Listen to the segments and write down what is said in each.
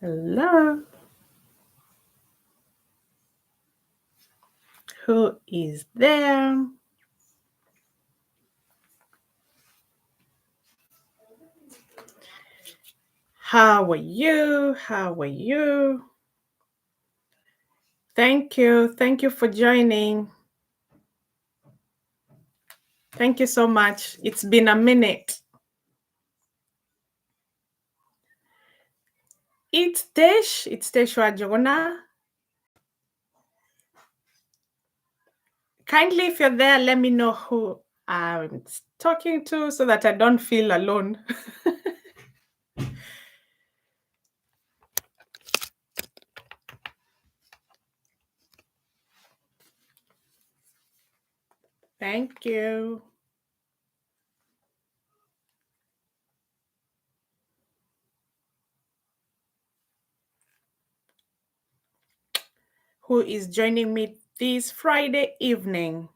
Hello. Who is there? How are you? How are you? Thank you. Thank you for joining. Thank you so much. It's been a minute. It's Teshwa Jona. Kindly, if you're there, let me know who I'm talking to so that I don't feel alone. Thank you. Who is joining me this Friday evening?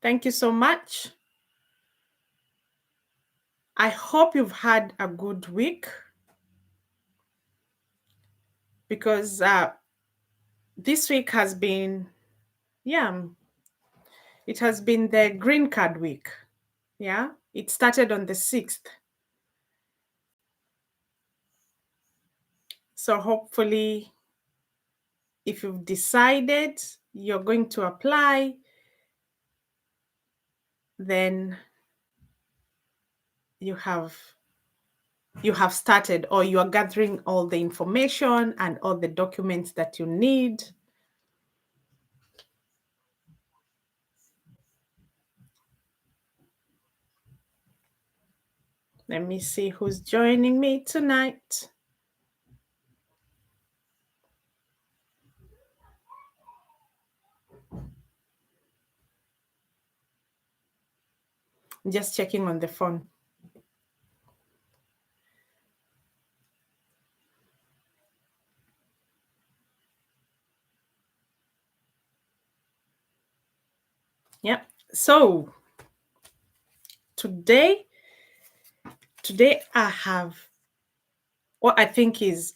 Thank you so much. I hope you've had a good week because this week has been, it has been the green card week. Yeah, it started on the 6th. So hopefully, if you've decided you're going to apply, then you have started, or you are gathering all the information and all the documents that you need. Let me see who's joining me tonight. Just checking on the phone. Yeah. So today I have what I think is,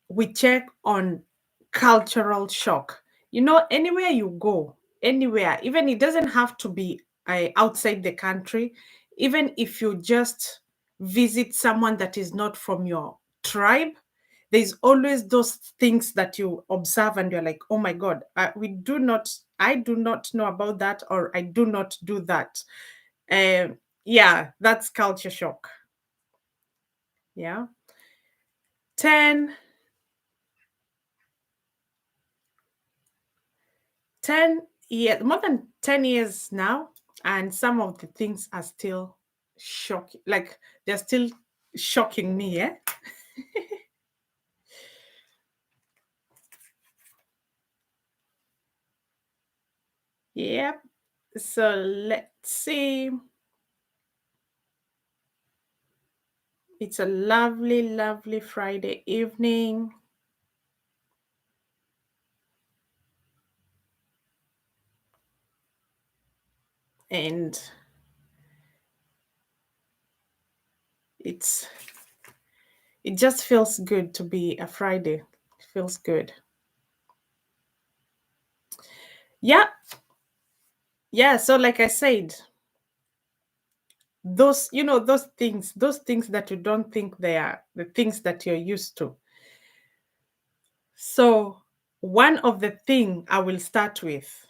we check on cultural shock. Anywhere you go, anywhere, even it doesn't have to be outside the country, even if you just visit someone that is not from your tribe, there's always those things that you observe and you're like, oh my God, I do not know about that, or I do not do that. Yeah, that's culture shock. Yeah. 10 years, more than 10 years now, and some of the things are still shocking. Like, they're still shocking me, yeah? Yep. So let's see. It's a lovely, lovely Friday evening. And it just feels good to be a Friday. It feels good. Yeah. Yeah. So like I said, those things that you don't think they are the things that you're used to. So one of the thing I will start with.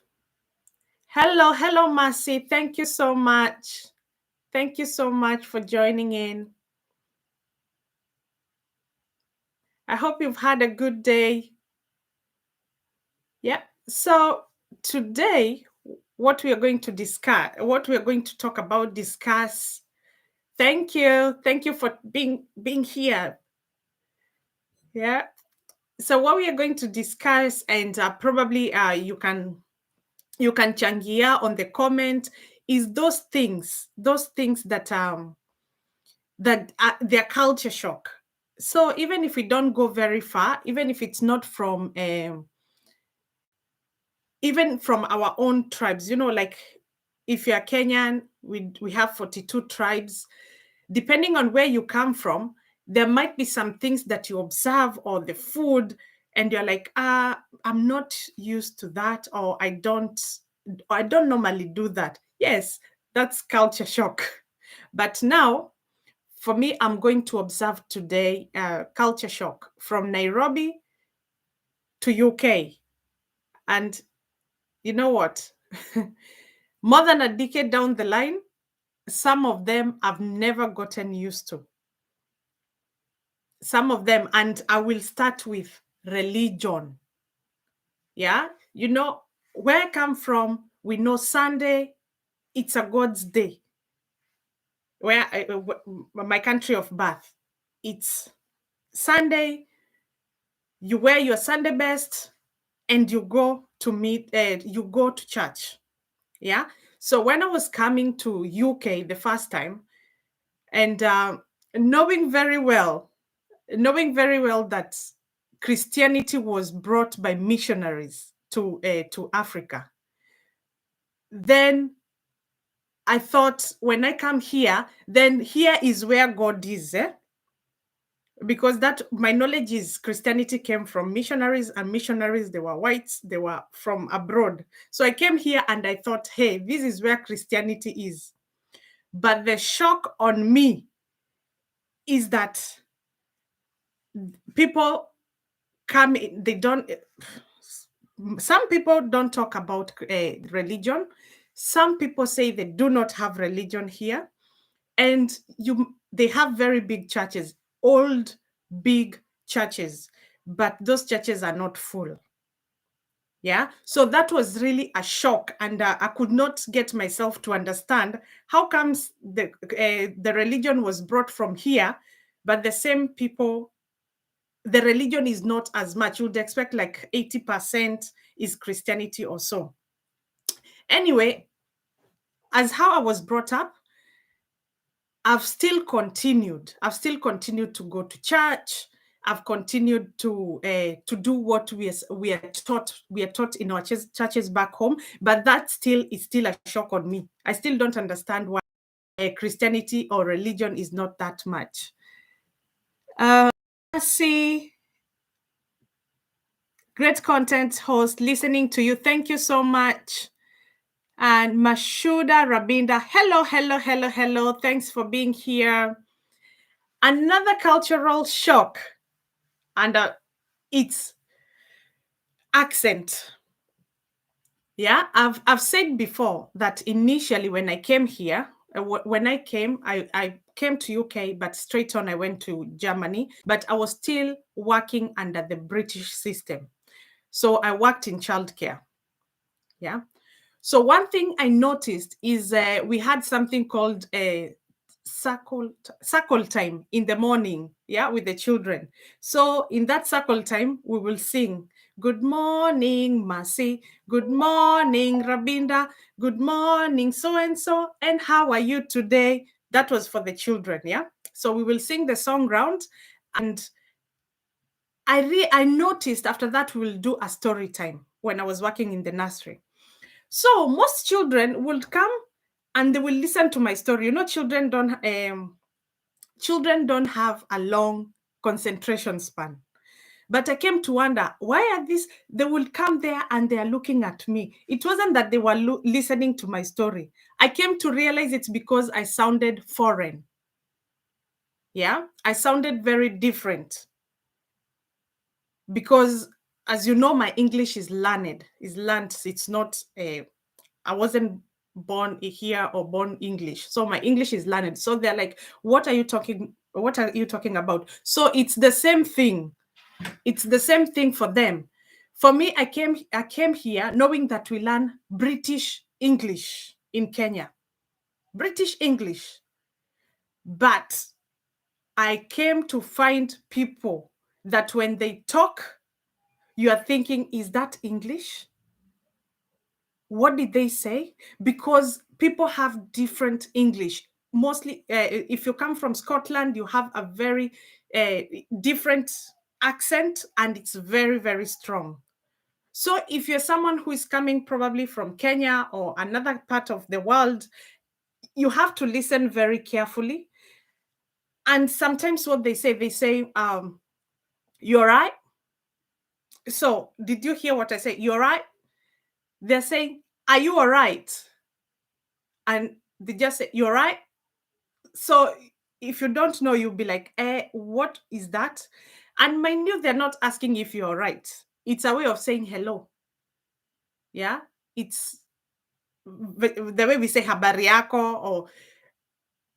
Hello, Mercy. Thank you so much. Thank you so much for joining in. I hope you've had a good day. Yeah. So today, what we are going to discuss. Thank you. Thank you for being here. Yeah. So what we are going to discuss, and probably you can changia on the comment, is those things that they're culture shock. So even if we don't go very far, even if it's not from even from our own tribes, like if you're Kenyan, we have 42 tribes. Depending on where you come from, there might be some things that you observe, or the food, and you're like, I'm not used to that, or I don't normally do that. Yes, that's culture shock. But now, for me, I'm going to observe today culture shock from Nairobi to UK. And you know what? More than a decade down the line, some of them I've never gotten used to. Some of them, and I will start with religion. Yeah. Where I come from, we know Sunday, it's a God's day. My country of birth, it's Sunday, you wear your Sunday best, and you go to church. Yeah. So when I was coming to UK the first time, and knowing very well that Christianity was brought by missionaries to Africa, then I thought, when I come here, then here is where God is, because that my knowledge is Christianity came from missionaries, and missionaries, they were whites, they were from abroad. So I came here and I thought, hey, this is where Christianity is. But the shock on me is that people come in, some people don't talk about religion. Some people say they do not have religion here, and they have very big churches, old big churches, but those churches are not full. Yeah. So that was really a shock, and I could not get myself to understand how comes the religion was brought from here, but the same people, the religion is not as much. You would expect like 80% is Christianity or so. Anyway, as how I was brought up, I've still continued to go to church. I've continued to do what we are taught in our churches back home. But that is still a shock on me. I still don't understand why Christianity or religion is not that much. See, great content host, listening to you. Thank you so much. And Mashuda Rabinda, hello. Thanks for being here. Another cultural shock, and it's accent. Yeah, I've said before that initially when I came here, I came to UK, but straight on I went to Germany, but I was still working under the British system. So I worked in childcare. Yeah. So one thing I noticed is we had something called a circle time in the morning, yeah, with the children. So in that circle time, we will sing, good morning, Mercy, good morning, Rabinda, good morning, so, and how are you today? That was for the children, yeah? So we will sing the song round, and I noticed after that we will do a story time when I was working in the nursery. So most children will come and they will listen to my story. Children don't have a long concentration span. But I came to wonder, why are these? They will come there and they are looking at me. It wasn't that they were listening to my story. I came to realize it's because I sounded foreign. Yeah, I sounded very different. Because, as you know, my English is learned. It's not I wasn't born here or born English. So my English is learned. So they're like, what are you talking about? So it's the same thing. It's the same thing for them. For me, I came here knowing that we learn British English in Kenya. British English. But I came to find people that when they talk, you are thinking, is that English? What did they say? Because people have different English. Mostly, if you come from Scotland, you have a very different accent, and it's very, very strong. So if you're someone who is coming probably from Kenya or another part of the world, you have to listen very carefully. And sometimes what they say, you're right. So did you hear what I say? You're right. They're saying, are you all right? And they just say, you're right. So if you don't know, you'll be like, what is that? And mind you, they're not asking if you're right. It's a way of saying hello. Yeah. It's the way we say habari yako, or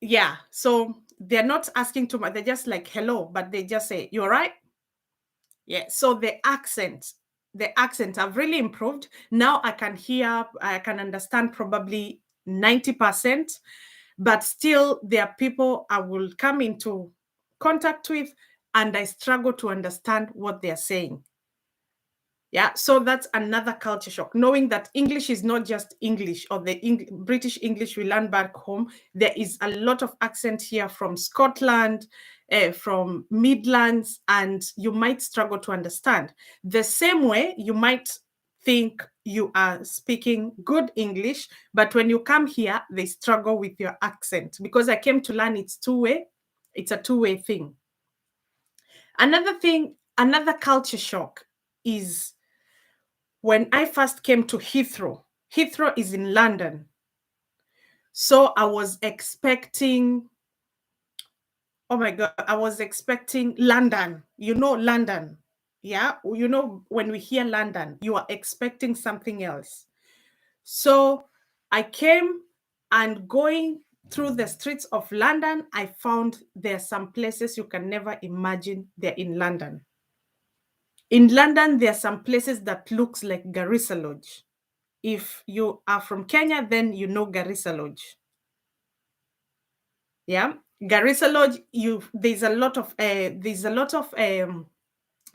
yeah. So they're not asking too much. They're just like hello, but they just say, you're right. Yeah. So the accent have really improved. Now I can understand probably 90%, but still there are people I will come into contact with and I struggle to understand what they're saying. Yeah, so that's another culture shock. Knowing that English is not just English, or the British English we learn back home. There is a lot of accent here from Scotland, from Midlands, and you might struggle to understand. The same way you might think you are speaking good English, but when you come here, they struggle with your accent, because I came to learn it's two-way. It's a two-way thing. Another culture shock is when I first came to Heathrow. Heathrow is in London. So I was expecting, oh my God, I was expecting London. You know, London. Yeah. You know, when we hear London, you are expecting something else. So I came, and going through the streets of London, I found there are some places you can never imagine they're in London. In London, there are some places that looks like Garissa Lodge. If you are from Kenya, then you know Garissa Lodge. Yeah, Garissa Lodge. There's a lot of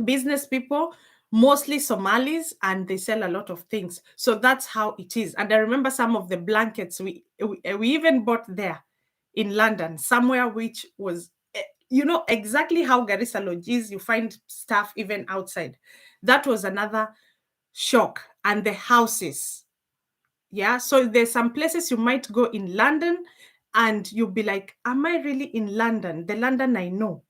business people, mostly Somalis, and they sell a lot of things. So that's how it is. And I remember some of the blankets we even bought there in London, somewhere which was, you know, exactly how Garissa Lodge is. You find stuff even outside. That was another shock. And the houses. Yeah. So there's some places you might go in London and you'll be like, am I really in London? The London I know.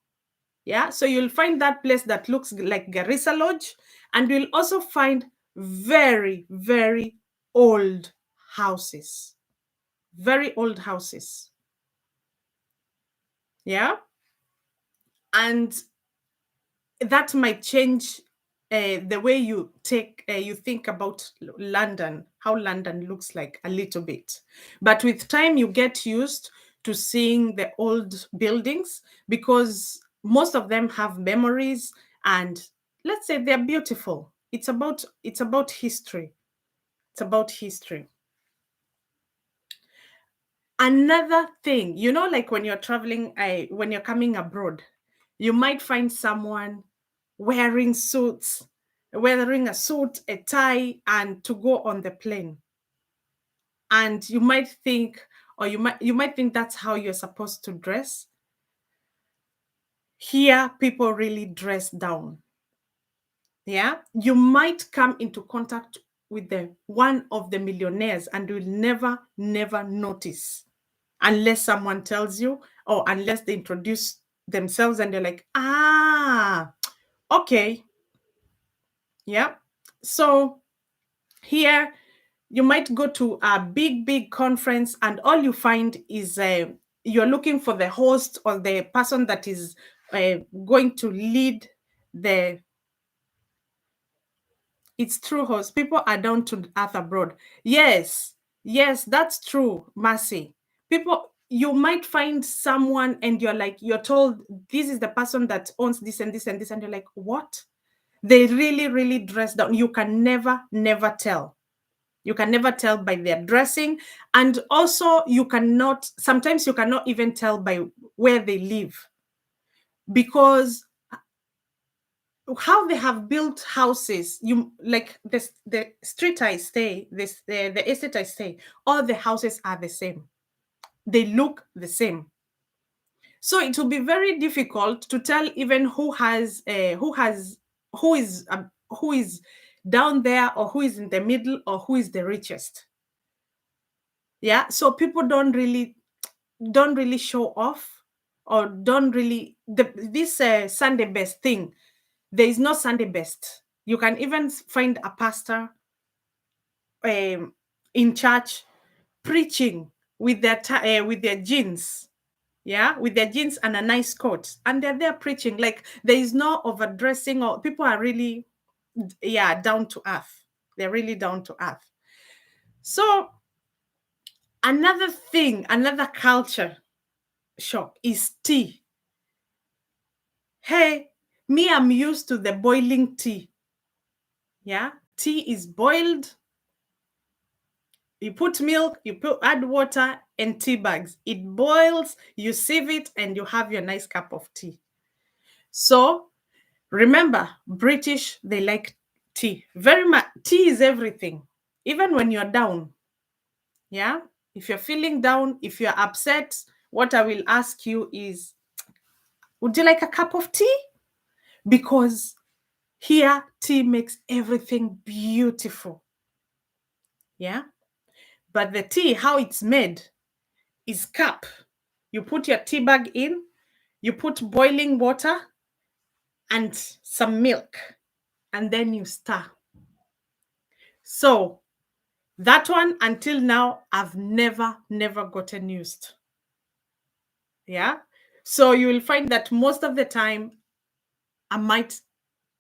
Yeah. So you'll find that place that looks like Garissa Lodge, and you'll also find very, very old houses. Very old houses. Yeah. And that might change the way you think about London, how London looks like a little bit. But with time, you get used to seeing the old buildings, because most of them have memories, and let's say they're beautiful. It's about history. It's about history. Another thing, you know, like when you're traveling, when you're coming abroad, you might find someone wearing suits, wearing a suit, a tie, and to go on the plane. And you might think, or you might think that's how you're supposed to dress. Here, people really dress down. Yeah, you might come into contact with the one of the millionaires, and you'll never notice, unless someone tells you, or unless they introduce themselves and they're like, okay. Yeah. So here you might go to a big conference, and all you find is you're looking for the host, or the person that is going to lead the it's true, host. People are down to earth abroad. Yes, that's true, Mercy. People, you might find someone and you're told this is the person that owns this and this and this, and you're like, what? They really dress down. You can never tell. You can never tell by their dressing. And also, sometimes you cannot even tell by where they live, because how they have built houses, you like this the street I stay, the estate I stay, all the houses are the same. They look the same. So it will be very difficult to tell even who is down there, or who is in the middle, or who is the richest. Yeah. So people don't really show off, or don't really this Sunday best thing. There is no Sunday best. You can even find a pastor in church preaching with their jeans, yeah, with their jeans and a nice coat, and they're there preaching. Like, there is no overdressing, or people are really, yeah, down to earth. They're really down to earth. So another thing, another culture shock is tea. Hey, me, I'm used to the boiling tea. Yeah, tea is boiled. You put milk, add water and tea bags. It boils, you sieve it, and you have your nice cup of tea. So remember, British, they like tea very much. Tea is everything, even when you're down. Yeah, if you're feeling down, if you're upset, what I will ask you is, would you like a cup of tea? Because here, tea makes everything beautiful. Yeah, but the tea, how it's made, is cup. You put your tea bag in, you put boiling water and some milk, and then you stir. So that one, until now, I've never gotten used. Yeah. So you will find that most of the time I might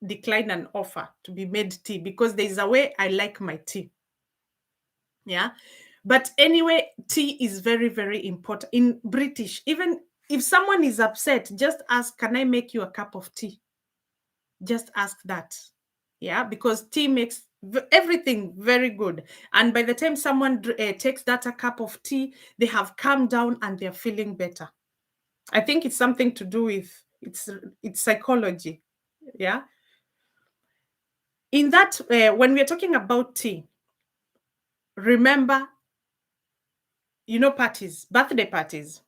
decline an offer to be made tea because there's a way I like my tea. Yeah. But anyway, tea is very important in British. Even if someone is upset, just ask, can I make you a cup of tea? Just ask that. Yeah, because tea makes everything very good. And by the time someone takes that a cup of tea, they have calmed down and they're feeling better. I think it's something to do with it's psychology. Yeah. In that, when we're talking about tea, remember, parties, birthday parties.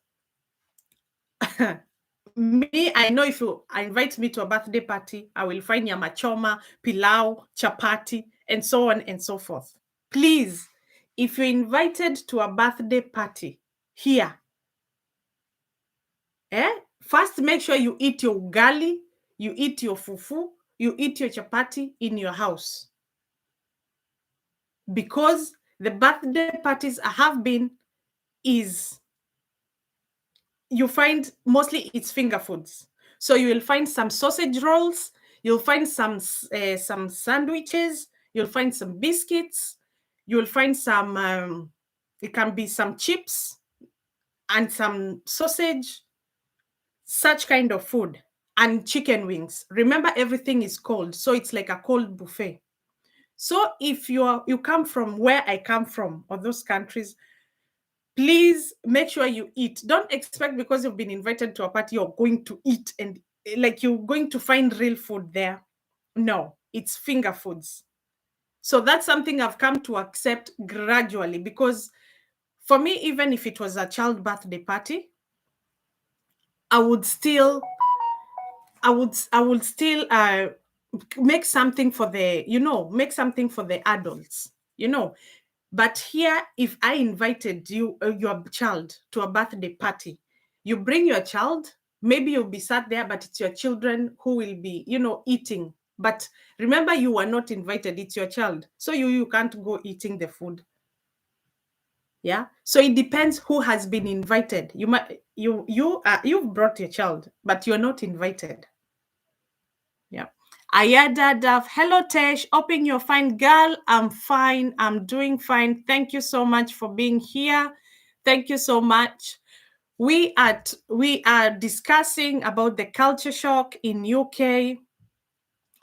Me, I know if you invite me to a birthday party, I will find nyama choma, pilau, chapati, and so on and so forth. Please, if you're invited to a birthday party here, first make sure you eat your ugali, you eat your fufu, you eat your chapati in your house. Because the birthday parties I have been is, you find mostly it's finger foods. So you will find some sausage rolls, you'll find some sandwiches, you'll find some biscuits, you'll find some, it can be some chips and some sausage, such kind of food, and chicken wings. Remember, everything is cold, so it's like a cold buffet. So if you come from where I come from, or those countries, please make sure you eat. Don't expect because you've been invited to a party you're going to eat and like you're going to find real food there. No, it's finger foods. So that's something I've come to accept gradually, because for me, even if it was a child birthday party, I would still make something for make something for the adults. But here, if I invited your child to a birthday party, you bring your child, maybe you'll be sat there, but it's your children who will be, eating. But remember, you were not invited, it's your child. So you can't go eating the food. Yeah. So it depends who has been invited. You've brought your child, but you're not invited. Yeah. Ayada Daf. Hello, Tesh. Hoping you're fine, girl. I'm fine. I'm doing fine. Thank you so much for being here. Thank you so much. We are discussing about the culture shock in UK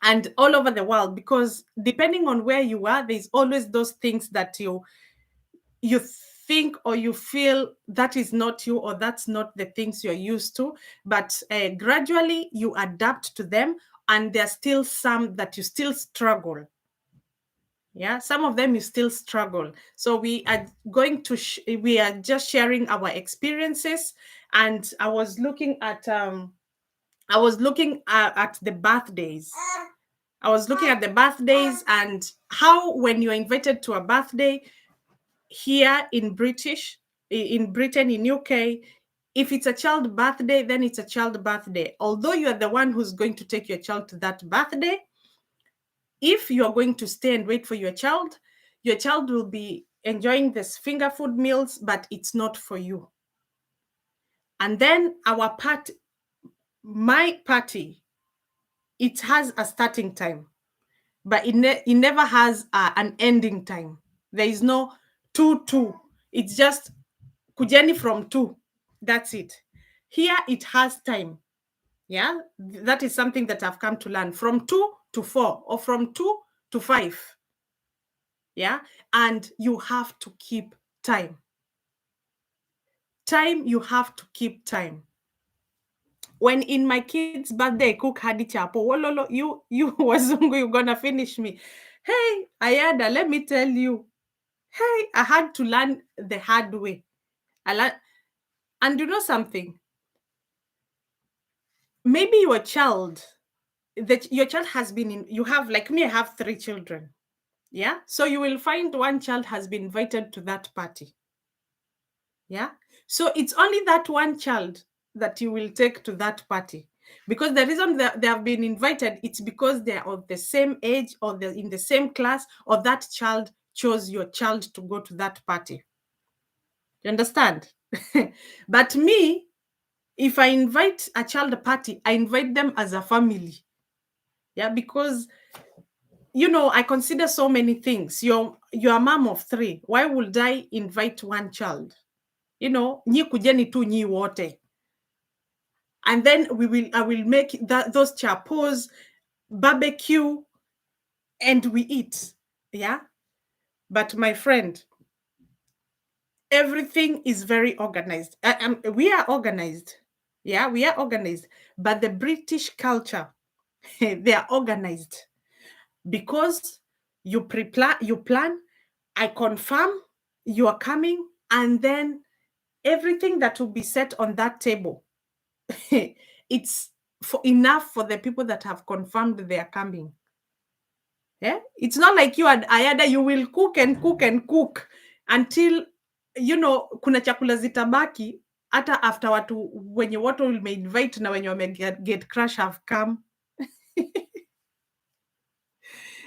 and all over the world, because depending on where you are, there's always those things that you think or you feel that is not you, or that's not the things you're used to, but gradually you adapt to them, and there's still some that you still struggle. Yeah, some of them you still struggle. So we are going to we are just sharing our experiences. And I was looking at the birthdays. I was looking at the birthdays and how, when you're invited to a birthday here in Britain, in UK, If it's a child birthday, then it's a child birthday. Although you are the one who's going to take your child to that birthday, if you are going to stay and wait for your child will be enjoying this finger food meals, but it's not for you. And then my party, it has a starting time, but it never has an ending time. There is no 2 2. It's just kujeni from 2. That's it. Here it has time. Yeah, that is something that I've come to learn, from 2 to 4 or from 2 to 5. Yeah, and you have to keep time. You have to keep time. When in my kid's birthday, I cook hadi chapo. Wololo, you wazungu, you're gonna finish me. Hey, Ayada, let me tell you. Hey, I had to learn the hard way. And you know something? Maybe your child has been in. You have, like me, I have 3 children. Yeah, so you will find one child has been invited to that party. Yeah, so it's only that one child that you will take to that party, because the reason that they have been invited, it's because they're of the same age, or they're in the same class, or that child chose your child to go to that party. You understand? But me, if I invite a child party, I invite them as a family. Yeah, because I consider so many things. You're a mom of 3. Why would I invite one child? Nyi kujeni tu nyi wote. And then I will make those chapos, barbecue, and we eat. Yeah. But my friend, everything is very organized. We are organized. Yeah, we are organized. But the British culture, they are organized, because you plan, I confirm you are coming, and then everything that will be set on that table, it's enough for the people that have confirmed they are coming. Yeah, it's not like you and Ayada, you will cook and cook and cook until kuna chakula zitabaki hata after watu wenye watu invite na wenye get crash have come.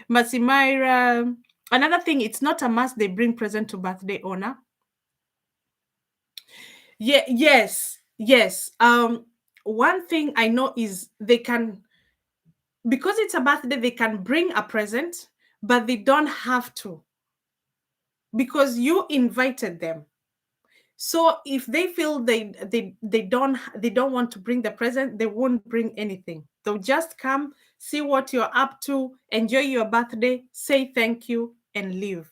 Masimaira. Another thing, it's not a must they bring present to birthday owner. Yeah, yes. One thing I know is they can, because it's a birthday, they can bring a present, but they don't have to, because you invited them. So if they feel they don't want to bring the present, they won't bring anything. They'll just come, see what you're up to, enjoy your birthday, say thank you, and leave.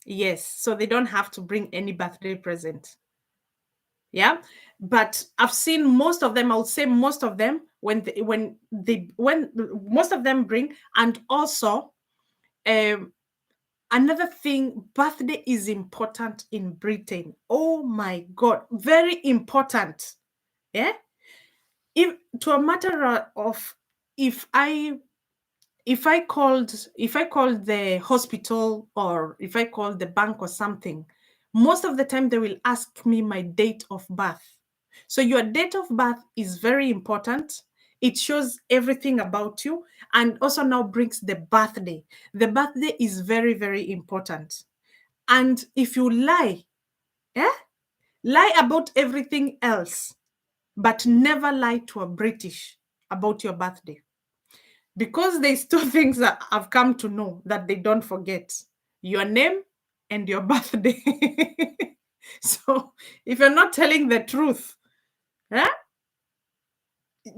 Yes, so they don't have to bring any birthday present. Yeah, but I've seen most of them. I would say most of them, when most of them bring. And also, another thing, birthday is important in Britain. Oh my God, very important. Yeah, if to a matter of, if I called the hospital, or if I called the bank or something, most of the time they will ask me my date of birth. So your date of birth is very important. It shows everything about you, and also now brings the birthday. The birthday is very, very important. And if you lie about everything else, but never lie to a British about your birthday. Because there's 2 things that I've come to know that they don't forget: your name and your birthday. So if you're not telling the truth, eh,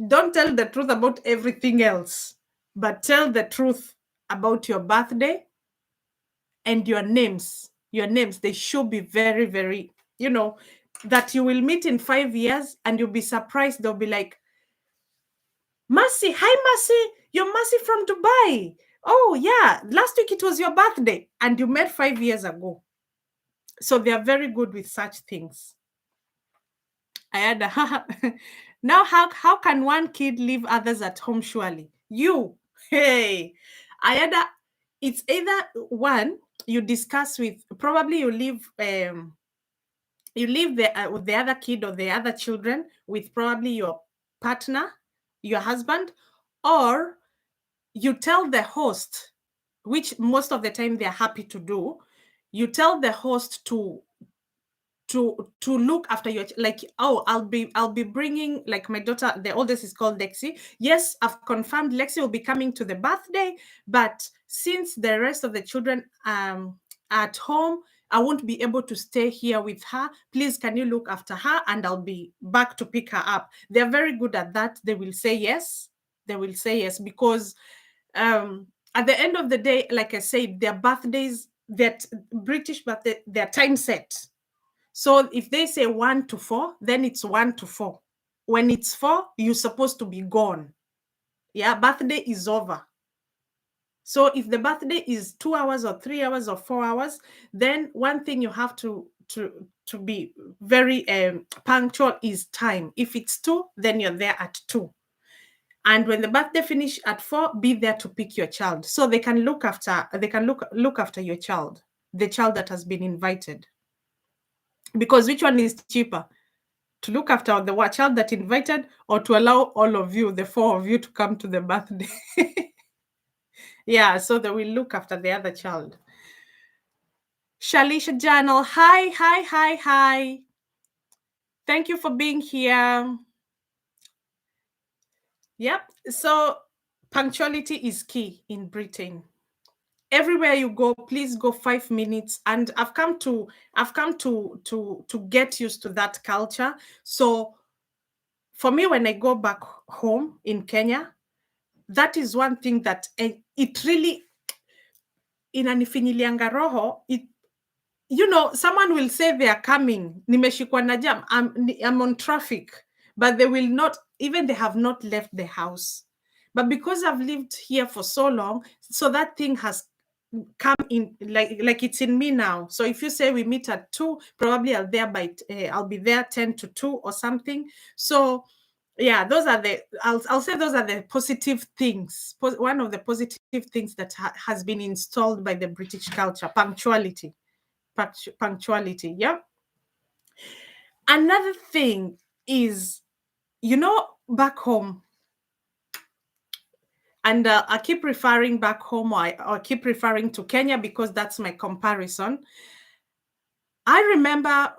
don't tell the truth about everything else, but tell the truth about your birthday and your names. Your names, they should be very, very, that you will meet in 5 years and you'll be surprised. They'll be like, Mercy, hi Mercy, you're Mercy from Dubai. Oh yeah, last week it was your birthday and you met 5 years ago. So they are very good with such things. I had now how can one kid leave others at home? Surely you, hey, I had it's either one, you discuss with, probably you leave You leave with the other kid or the other children with probably your partner, your husband, or you tell the host, which most of the time they're happy to do. You tell the host to look after your, like, oh, I'll be bringing, like, my daughter, the oldest is called Lexi. Yes, I've confirmed Lexi will be coming to the birthday, but since the rest of the children at home, I won't be able to stay here with her. Please, can you look after her, and I'll be back to pick her up. They're very good at that. They will say yes. They will say yes, because at the end of the day, like I said, their birthdays, that British birthday, they're time set. So if they say 1 to 4, then it's 1 to 4. When it's 4, you're supposed to be gone. Yeah, birthday is over. So if the birthday is 2 hours or 3 hours or 4 hours, then one thing you have to be very punctual is time. If it's 2, then you're there at 2. And when the birthday finish at 4, be there to pick your child, so they can look after your child, the child that has been invited. Because which one is cheaper? To look after the child that invited, or to allow all of you, the 4 of you, to come to the birthday? Yeah, so they will look after the other child. Shalisha Journal, hi. Thank you for being here. Yep. So punctuality is key in Britain. Everywhere you go, please go 5 minutes. And I've come to get used to that culture. So for me, when I go back home in Kenya, that is one thing that it really inanifinyilianga roho. Someone will say they are coming, nimeshikwa na jam, I'm on traffic, but they will not, even they have not left the house. But because I've lived here for so long, so that thing has come in, like it's in me now. So if you say we meet at 2, probably I'll be there 10 to 2 or something. So yeah, those are I'll say those are the positive things. One of the positive things that has been installed by the British culture: punctuality. Yeah. Another thing is, back home, and I keep referring back home, or keep referring to Kenya, because that's my comparison. I remember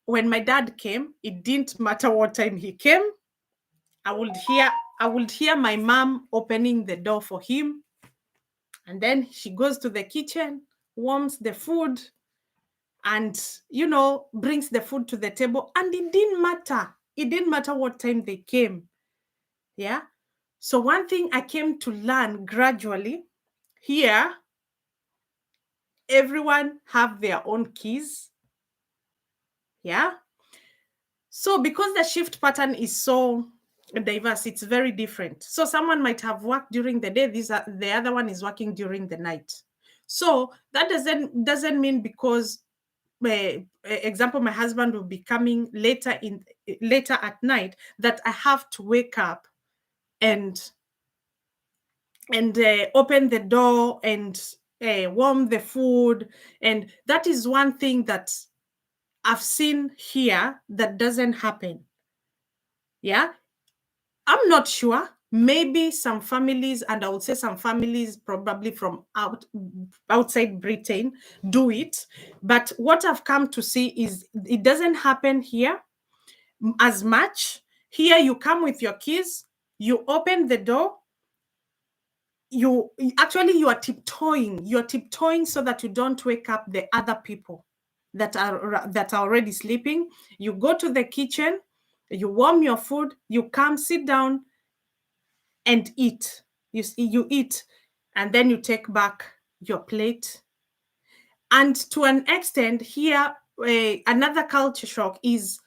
when my dad came, it didn't matter what time he came. I would hear my mom opening the door for him, and then she goes to the kitchen, warms the food, and brings the food to the table. And it didn't matter what time they came. Yeah. So one thing I came to learn gradually here, everyone have their own keys. Yeah. So because the shift pattern is so diverse, it's very different. So someone might have worked during the day, the other one is working during the night. So that doesn't mean, because example, my husband will be coming later at night, that I have to wake up and open the door and warm the food. And that is one thing that I've seen here that doesn't happen. Yeah. I'm not sure. Maybe some families, and I would say some families probably from outside Britain, do it. But what I've come to see is it doesn't happen here as much. Here you come with your keys, you open the door, you are tiptoeing so that you don't wake up the other people that are already sleeping. You go to the kitchen, you warm your food, you come, sit down and eat. You eat, and then you take back your plate. And to an extent here, another culture shock is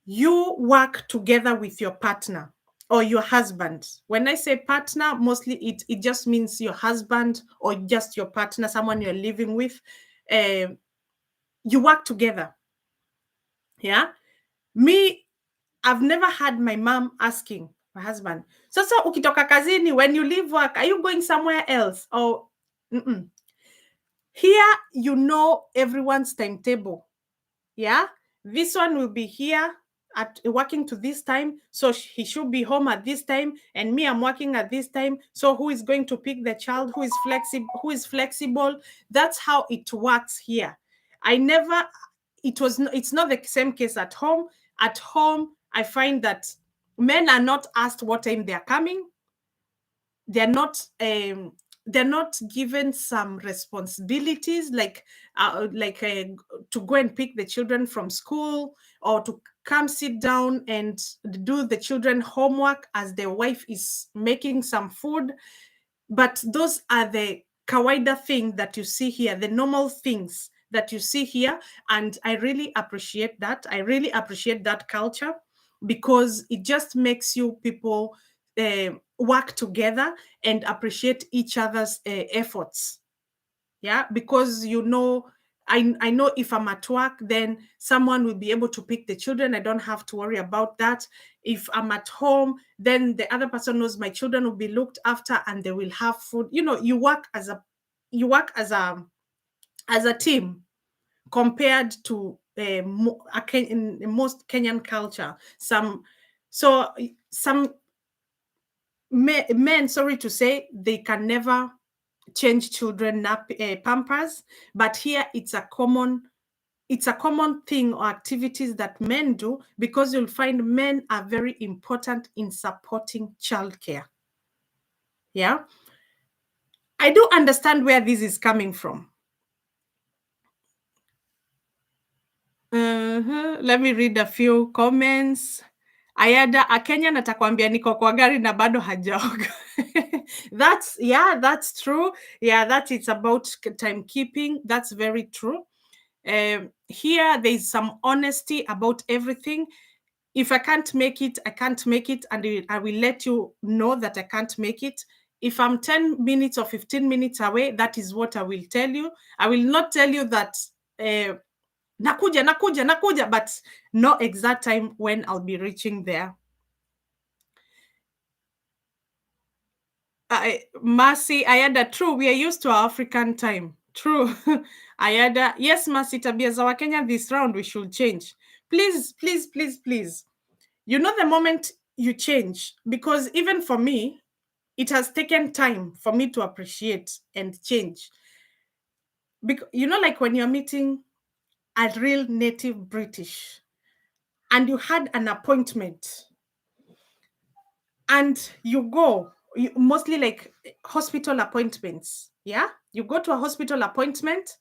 you work together with your partner or your husband. When I say partner, mostly it just means your husband or just your partner, someone you're living with. You work together. Yeah. I've never had my mom asking my husband, sasa ukitoka kazini, when you leave work, are you going somewhere else? Or here, everyone's timetable. Yeah, this one will be here at working to this time, so he should be home at this time, and me, I'm working at this time. So who is going to pick the child? Who is flexible? Who is flexible? That's how it works here. I never. It's not the same case at home. At home, I find that men are not asked what time they are coming. They're not they're not given some responsibilities like to go and pick the children from school, or to come sit down and do the children homework as their wife is making some food. But those are the kawaida thing that you see here, the normal things that you see here. And I really appreciate that. I really appreciate that culture, because it just makes you people work together and appreciate each other's efforts. Yeah, because I know if I'm at work, then someone will be able to pick the children. I don't have to worry about that. If I'm at home, then the other person knows my children will be looked after and they will have food. You work as a team, compared to in most Kenyan culture. Some men, sorry to say, they can never change children pampers, but here it's a common thing or activities that men do, because you'll find men are very important in supporting childcare. Yeah, I do understand where this is coming from. Let me read a few comments. Ayada, Kenyan atakwambia niko kwa gari na bado hajaoga. That's true. Yeah, it's about timekeeping. That's very true. Here there's some honesty about everything. If I can't make it, I can't make it, and I will let you know that I can't make it. If I'm 10 minutes or 15 minutes away, that is what I will tell you. I will not tell you that nakuja, but no exact time when I'll be reaching there. Mercy, Ayada, true, we are used to our African time. True. Ayada, yes, Mercy, tabia za Wakenya this round we should change. Please, please, please, please. You know, the moment you change, because even for me, it has taken time for me to appreciate and change. Because, like when you're meeting a real native British and you had an appointment and you go, mostly like hospital appointments. Yeah. You go to a hospital appointment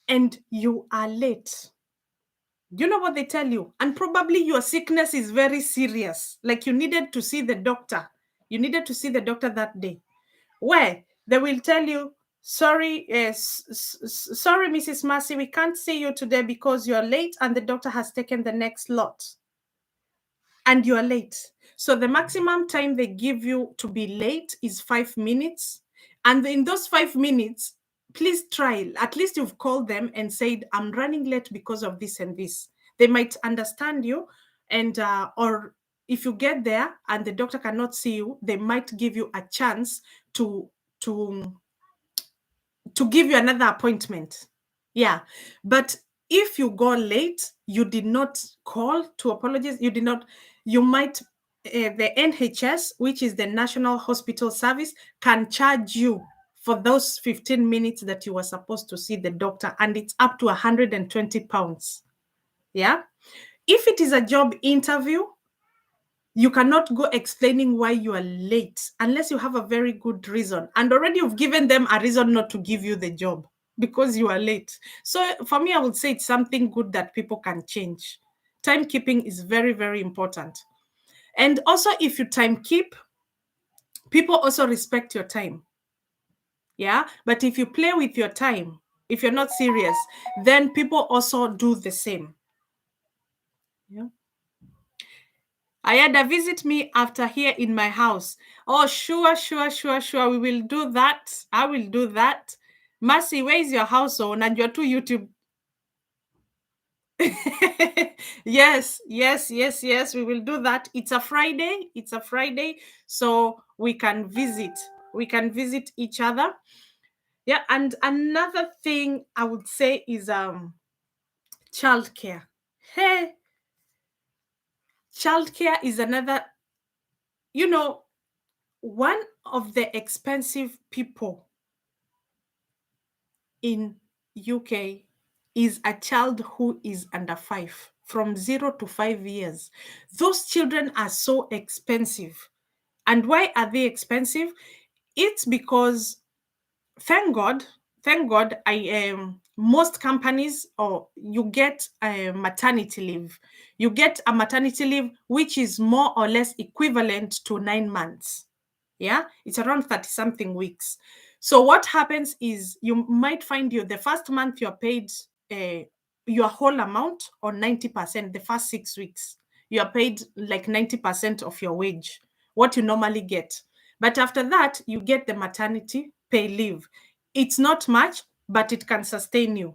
and you are late. You know what they tell you? And probably your sickness is very serious. Like you needed to see the doctor. You needed to see the doctor that day. Where they will tell you, sorry, sorry, Mrs. Massey, we can't see you today because you're late and the doctor has taken the next lot. And you're late. So the maximum time they give you to be late is 5 minutes. And in those 5 minutes, please try. At least you've called them and said, I'm running late because of this and this. They might understand you. And or if you get there and the doctor cannot see you, they might give you a chance to to give you another appointment. Yeah. But if you go late, you did not call to apologize, you might, the NHS, which is the National Hospital Service, can charge you for those 15 minutes that you were supposed to see the doctor, and it's up to 120 pounds. Yeah. If it is a job interview, you cannot go explaining why you are late unless you have a very good reason. And already you've given them a reason not to give you the job because you are late. So for me, I would say it's something good that people can change. Timekeeping is very, very important. And also, if you time keep, people also respect your time. Yeah. But if you play with your time, if you're not serious, then people also do the same. Yeah. Ayada, visit me after here in my house. Oh, sure. We will do that. I will do that. Mercy, where is your house? Oh, and you're to YouTube. Yes. We will do that. It's a Friday. So we can visit. We can visit each other. Yeah. And another thing I would say is Childcare. Hey, childcare is another, you know, one of the expensive people in UK is a child who is under 5, from 0 to 5 years. Those children are so expensive. And why are they expensive? It's because, thank God, I most companies, or you get a maternity leave. You get a maternity leave which is more or less equivalent to 9 months. Yeah, it's around 30 something weeks. So what happens is, you might find you the first month you're paid your whole amount, or 90%. The first 6 weeks you are paid like 90% of your wage, what you normally get. But after that, you get the maternity pay leave. It's not much, but it can sustain you.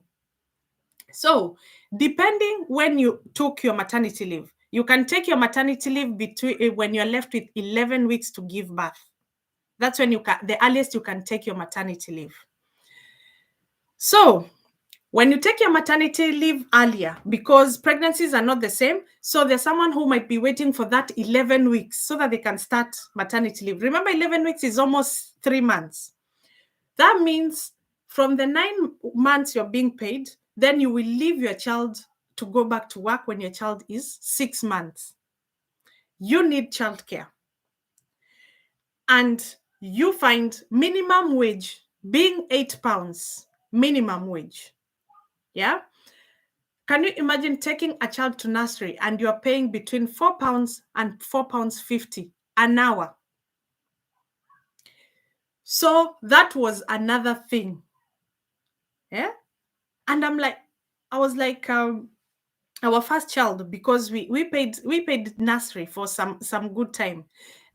So, depending when you took your maternity leave, you can take your maternity leave between when you're left with 11 weeks to give birth. That's when the earliest you can take your maternity leave. So, when you take your maternity leave earlier, because pregnancies are not the same, so there's someone who might be waiting for that 11 weeks so that they can start maternity leave. Remember, 11 weeks is almost 3 months. That means from the 9 months you're being paid, then you will leave your child to go back to work when your child is 6 months. You need childcare. And you find minimum wage being £8, minimum wage. Yeah. Can you imagine taking a child to nursery and you're paying between £4 and £4.50 an hour? So that was another thing. Yeah. And I was like, our first child, because we paid nursery for some good time,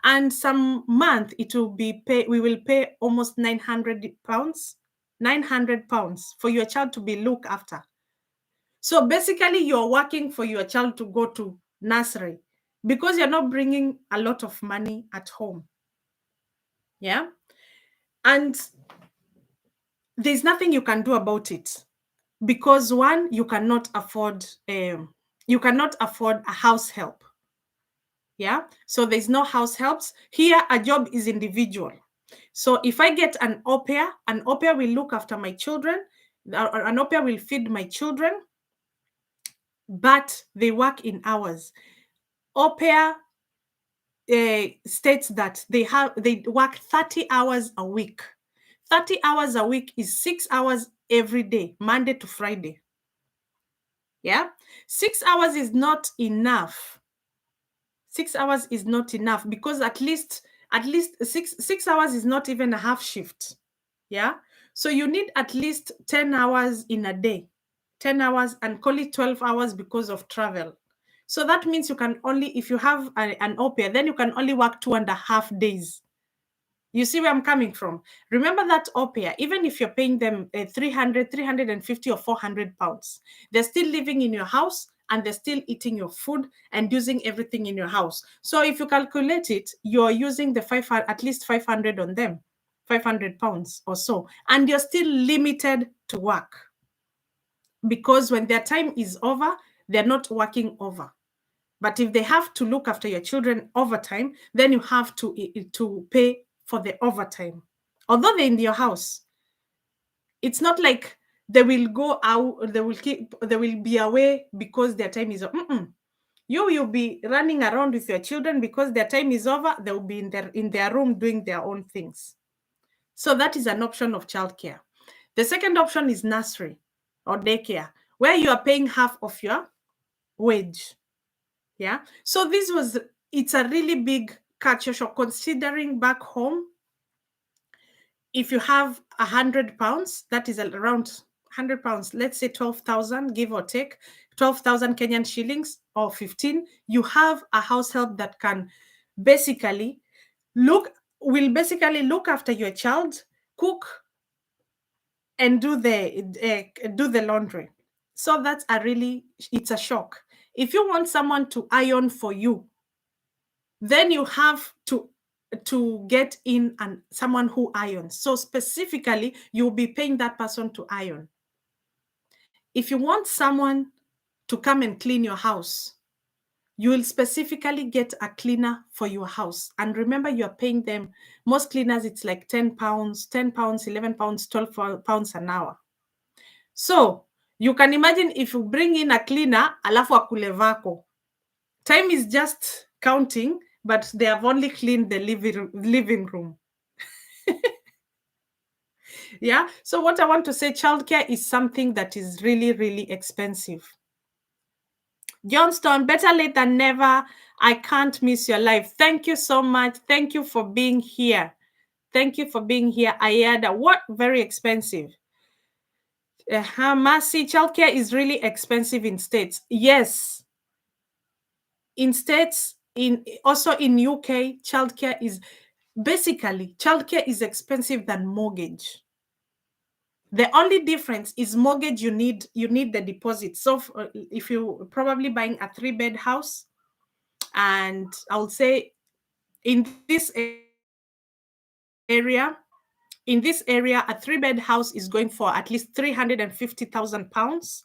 and some month it will be we will pay almost £900, £900 for your child to be looked after. So basically, you're working for your child to go to nursery because you're not bringing a lot of money at home. Yeah. And there's nothing you can do about it, because one, you cannot afford a house help. Yeah. So there's no house helps. Here, a job is individual. So if I get an au pair will look after my children, an au pair will feed my children, but they work in hours. Au pair states that they work 30 hours a week. 30 hours a week is 6 hours every day, Monday to Friday. Yeah. 6 hours is not enough. 6 hours is not enough, because at least six hours is not even a half shift. Yeah. So you need at least 10 hours in a day, 10 hours, and call it 12 hours because of travel. So that means you can only, if you have an au pair, then you can only work 2.5 days. You see where I'm coming from? Remember that au pair, even if you're paying them 300, 350 or £400, they're still living in your house and they're still eating your food and using everything in your house. So if you calculate it, you're using at least 500 on them, £500 or so, and you're still limited to work, because when their time is over, they're not working over. But if they have to look after your children overtime, then you have to pay for the overtime. Although they're in your house, it's not like they will go out, they will be away because their time is over. You will be running around with your children because their time is over. They will be in their room doing their own things. So that is an option of childcare. The second option is nursery or daycare, where you are paying half of your wage. Yeah. So it's a really big culture shock, considering back home, if you have £100, that is around £100, let's say 12,000, give or take, 12,000 Kenyan shillings or 15, you have a house help that can basically look after your child, cook, and do the laundry. So it's a shock. If you want someone to iron for you, then you have to get in and someone who irons. So specifically, you'll be paying that person to iron. If you want someone to come and clean your house, you will specifically get a cleaner for your house. And remember, you are paying them, most cleaners, it's like £10, £10, £11, £12 an hour. So you can imagine if you bring in a cleaner, alafu akule vako. Time is just counting, but they have only cleaned the living room. Yeah. So what I want to say, childcare is something that is really, really expensive. Johnston, better late than never. I can't miss your life. Thank you so much. Thank you for being here. Thank you for being here. Ayada, what? Very expensive. Mercy, childcare is really expensive in states. Yes. In states, also in UK, childcare is expensive than mortgage. The only difference is mortgage, you need the deposit. So if you're probably buying a 3-bed house, and I would say in this area, a 3-bed house is going for at least £350,000.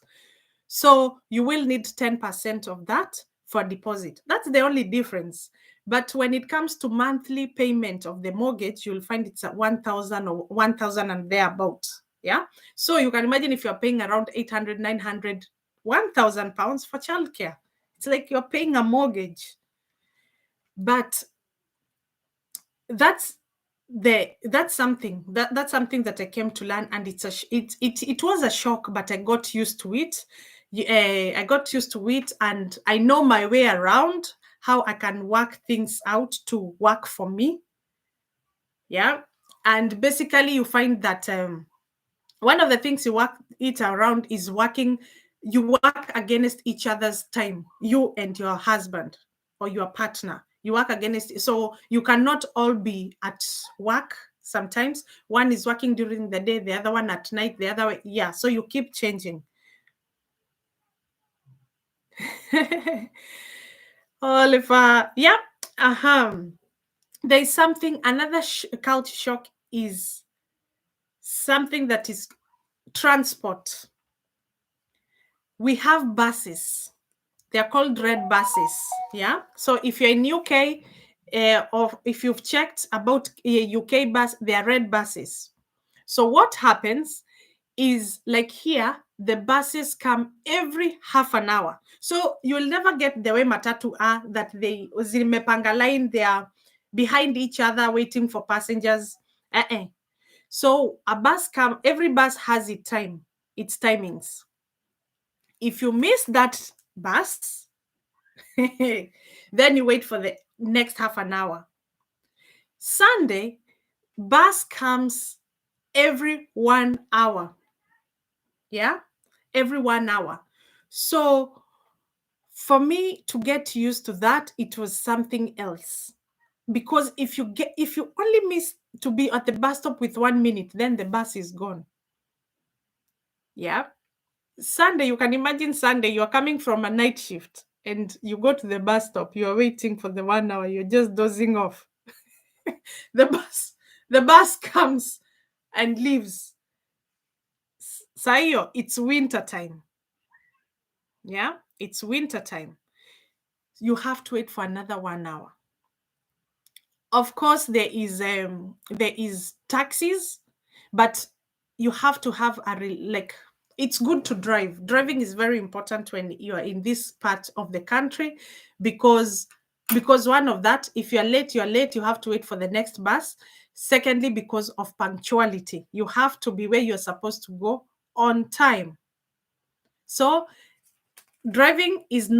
So you will need 10% of that for deposit. That's the only difference. But when it comes to monthly payment of the mortgage, you'll find it's at 1,000 or 1,000 and thereabout. Yeah. So you can imagine if you're paying around 800, 900, 1,000 pounds for childcare. It's like you're paying a mortgage. But that's something that I came to learn, and it was a shock, but I got used to it. I got used to it, and I know my way around how I can work things out to work for me. Yeah. And basically you find that one of the things you work it around is you work against each other's time, you and your husband or your partner. You work against, so you cannot all be at work. Sometimes one is working during the day, the other one at night, the other way. Yeah, so you keep changing. Oliver, yeah. There's something, another culture shock is something that is transport. We have buses. They're called red buses. Yeah. So if you're in UK, or if you've checked about UK bus, they are red buses. So what happens is, like here, the buses come every half an hour. So you'll never get the way matatu are, that they zimepanga line, they are behind each other waiting for passengers. So every bus has its timings. If you miss that bus, then you wait for the next half an hour. Sunday, bus comes every 1 hour. Yeah, every 1 hour. So for me to get used to that, it was something else. Because if you only miss to be at the bus stop with 1 minute, then the bus is gone. Yeah. Sunday, you can imagine Sunday, you're coming from a night shift and you go to the bus stop, you're waiting for the 1 hour, you're just dozing off. the bus comes and leaves. Sayo, it's winter time. Yeah, it's winter time. You have to wait for another 1 hour. Of course, there is taxis, but you have to have it's good to drive. Driving is very important when you are in this part of the country, because one of that, if you're late, you have to wait for the next bus. Secondly, because of punctuality, you have to be where you're supposed to go on time. So driving is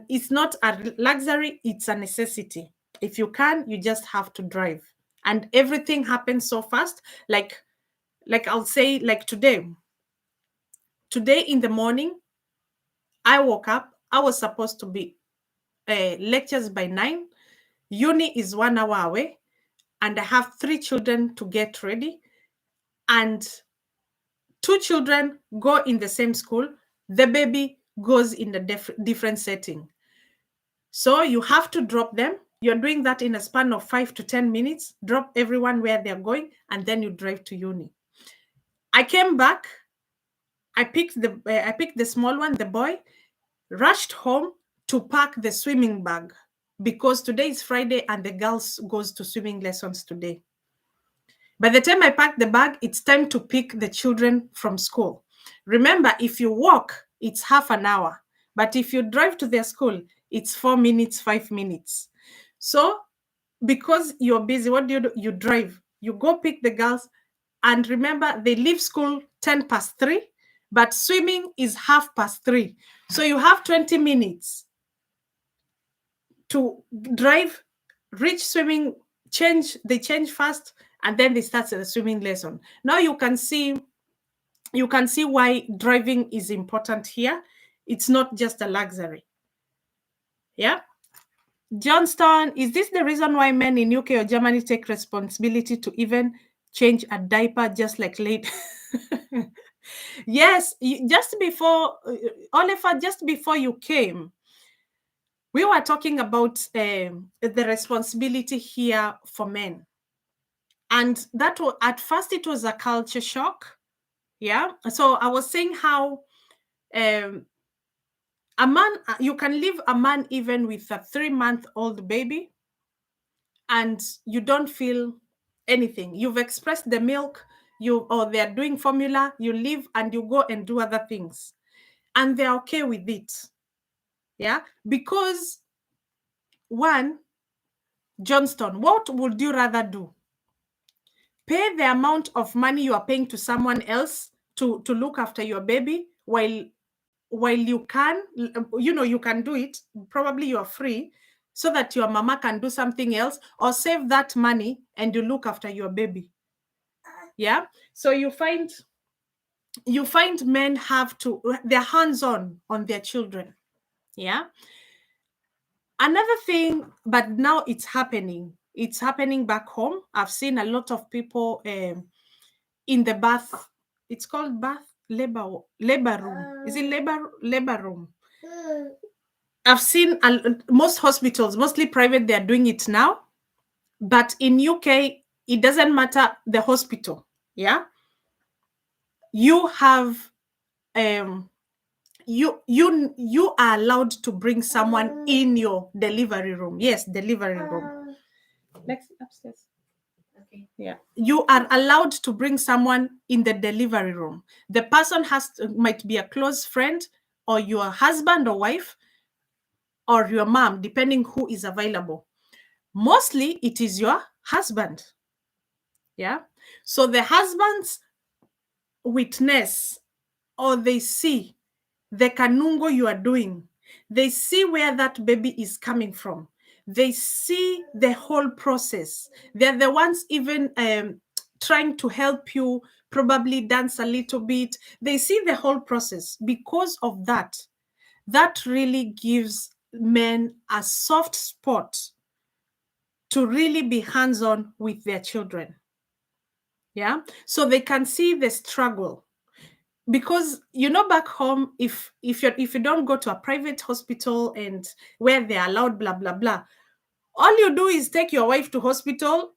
it's not a luxury, it's a necessity. If you can, you just have to drive. And everything happens so fast. Like I'll say, like today in the morning, I woke up, I was supposed to be lectures by 9. Uni is 1 hour away, and I have 3 children to get ready, and 2 children go in the same school. The baby goes in a different setting. So you have to drop them. You're doing that in a span of 5 to 10 minutes, drop everyone where they're going, and then you drive to uni. I came back. I picked the small one, the boy. rushed home to pack the swimming bag because today is Friday and the girls goes to swimming lessons today. By the time I pack the bag, it's time to pick the children from school. Remember, if you walk, it's half an hour. But if you drive to their school, it's 4 minutes, 5 minutes. So because you're busy, what do? You drive. You go pick the girls. And remember, they leave school 10 past 3, but swimming is 3:30. So you have 20 minutes to drive, reach swimming, they change fast, and then they start the swimming lesson. Now you can see why driving is important here. It's not just a luxury. Yeah. Johnston, is this the reason why men in UK or Germany take responsibility to even change a diaper just like late? Yes, just before, Oliver, just before you came, we were talking about the responsibility here for men. And that was, at first, it was a culture shock. Yeah. So I was saying how a man, you can leave a man even with a 3-month-old baby and you don't feel anything. You've expressed the milk, or they're doing formula, you leave and you go and do other things. And they're okay with it. Yeah. Because one, Johnston, what would you rather do? Pay the amount of money you are paying to someone else to look after your baby while you can, you can do it, probably you are free, so that your mama can do something else, or save that money and you look after your baby. Yeah. So you find men they're hands-on their children. Yeah. Another thing, but now it's happening back home. I've seen a lot of people in the bath. It's called bath labor room. Is it labor room? I've seen most hospitals, mostly private, they're doing it now. But in UK, it doesn't matter the hospital. Yeah. You have you are allowed to bring someone in your delivery room. Yes, delivery room. Next, upstairs. Okay. Yeah. You are allowed to bring someone in the delivery room. The person might be a close friend, or your husband or wife, or your mom, depending who is available. Mostly it is your husband. Yeah. So the husbands witness, or they see the kanungo you are doing. They see where that baby is coming from. They see the whole process. They're the ones even trying to help you, probably dance a little bit. They see the whole process. Because of that, that really gives men a soft spot to really be hands-on with their children. Yeah. So they can see the struggle. Because back home, if you don't go to a private hospital and where they're allowed blah blah blah, all you do is take your wife to hospital.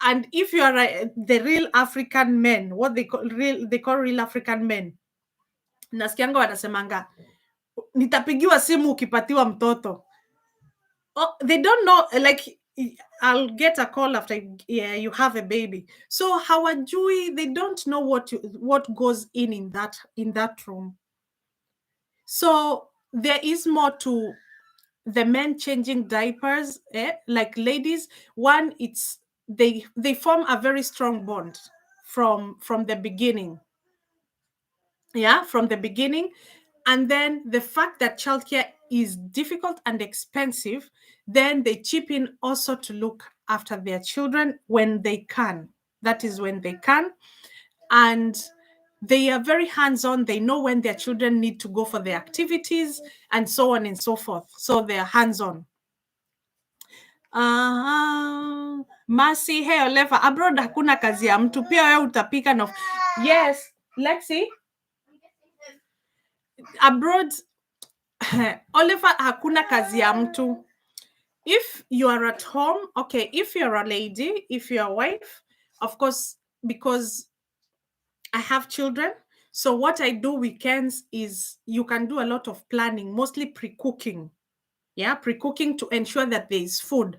And if you are the real African men, what they call real African men, nasikianga wanasemanga nitapigiwa simu ukipatiwa mtoto. Oh, they don't know, like, I'll get a call after you have a baby. So hawajui, they don't know what goes in that room. So there is more to the men changing diapers, like ladies. One, it's they form a very strong bond from the beginning. Yeah, from the beginning. And then the fact that childcare is difficult and expensive, then they chip in also to look after their children when they can. That is when they can. And they are very hands-on. They know when their children need to go for their activities and so on and so forth. So they are hands-on. Mercy, hey Oleva, abroad hakuna kazi ya mtu, pia wewe utapika no. Yes, Lexi. Abroad Oliver, hakuna kazi ya mtu. If you are at home, okay, if you're a lady, if you're a wife, of course, because I have children, So what I do weekends is you can do a lot of planning, mostly pre-cooking. Yeah, pre-cooking to ensure that there is food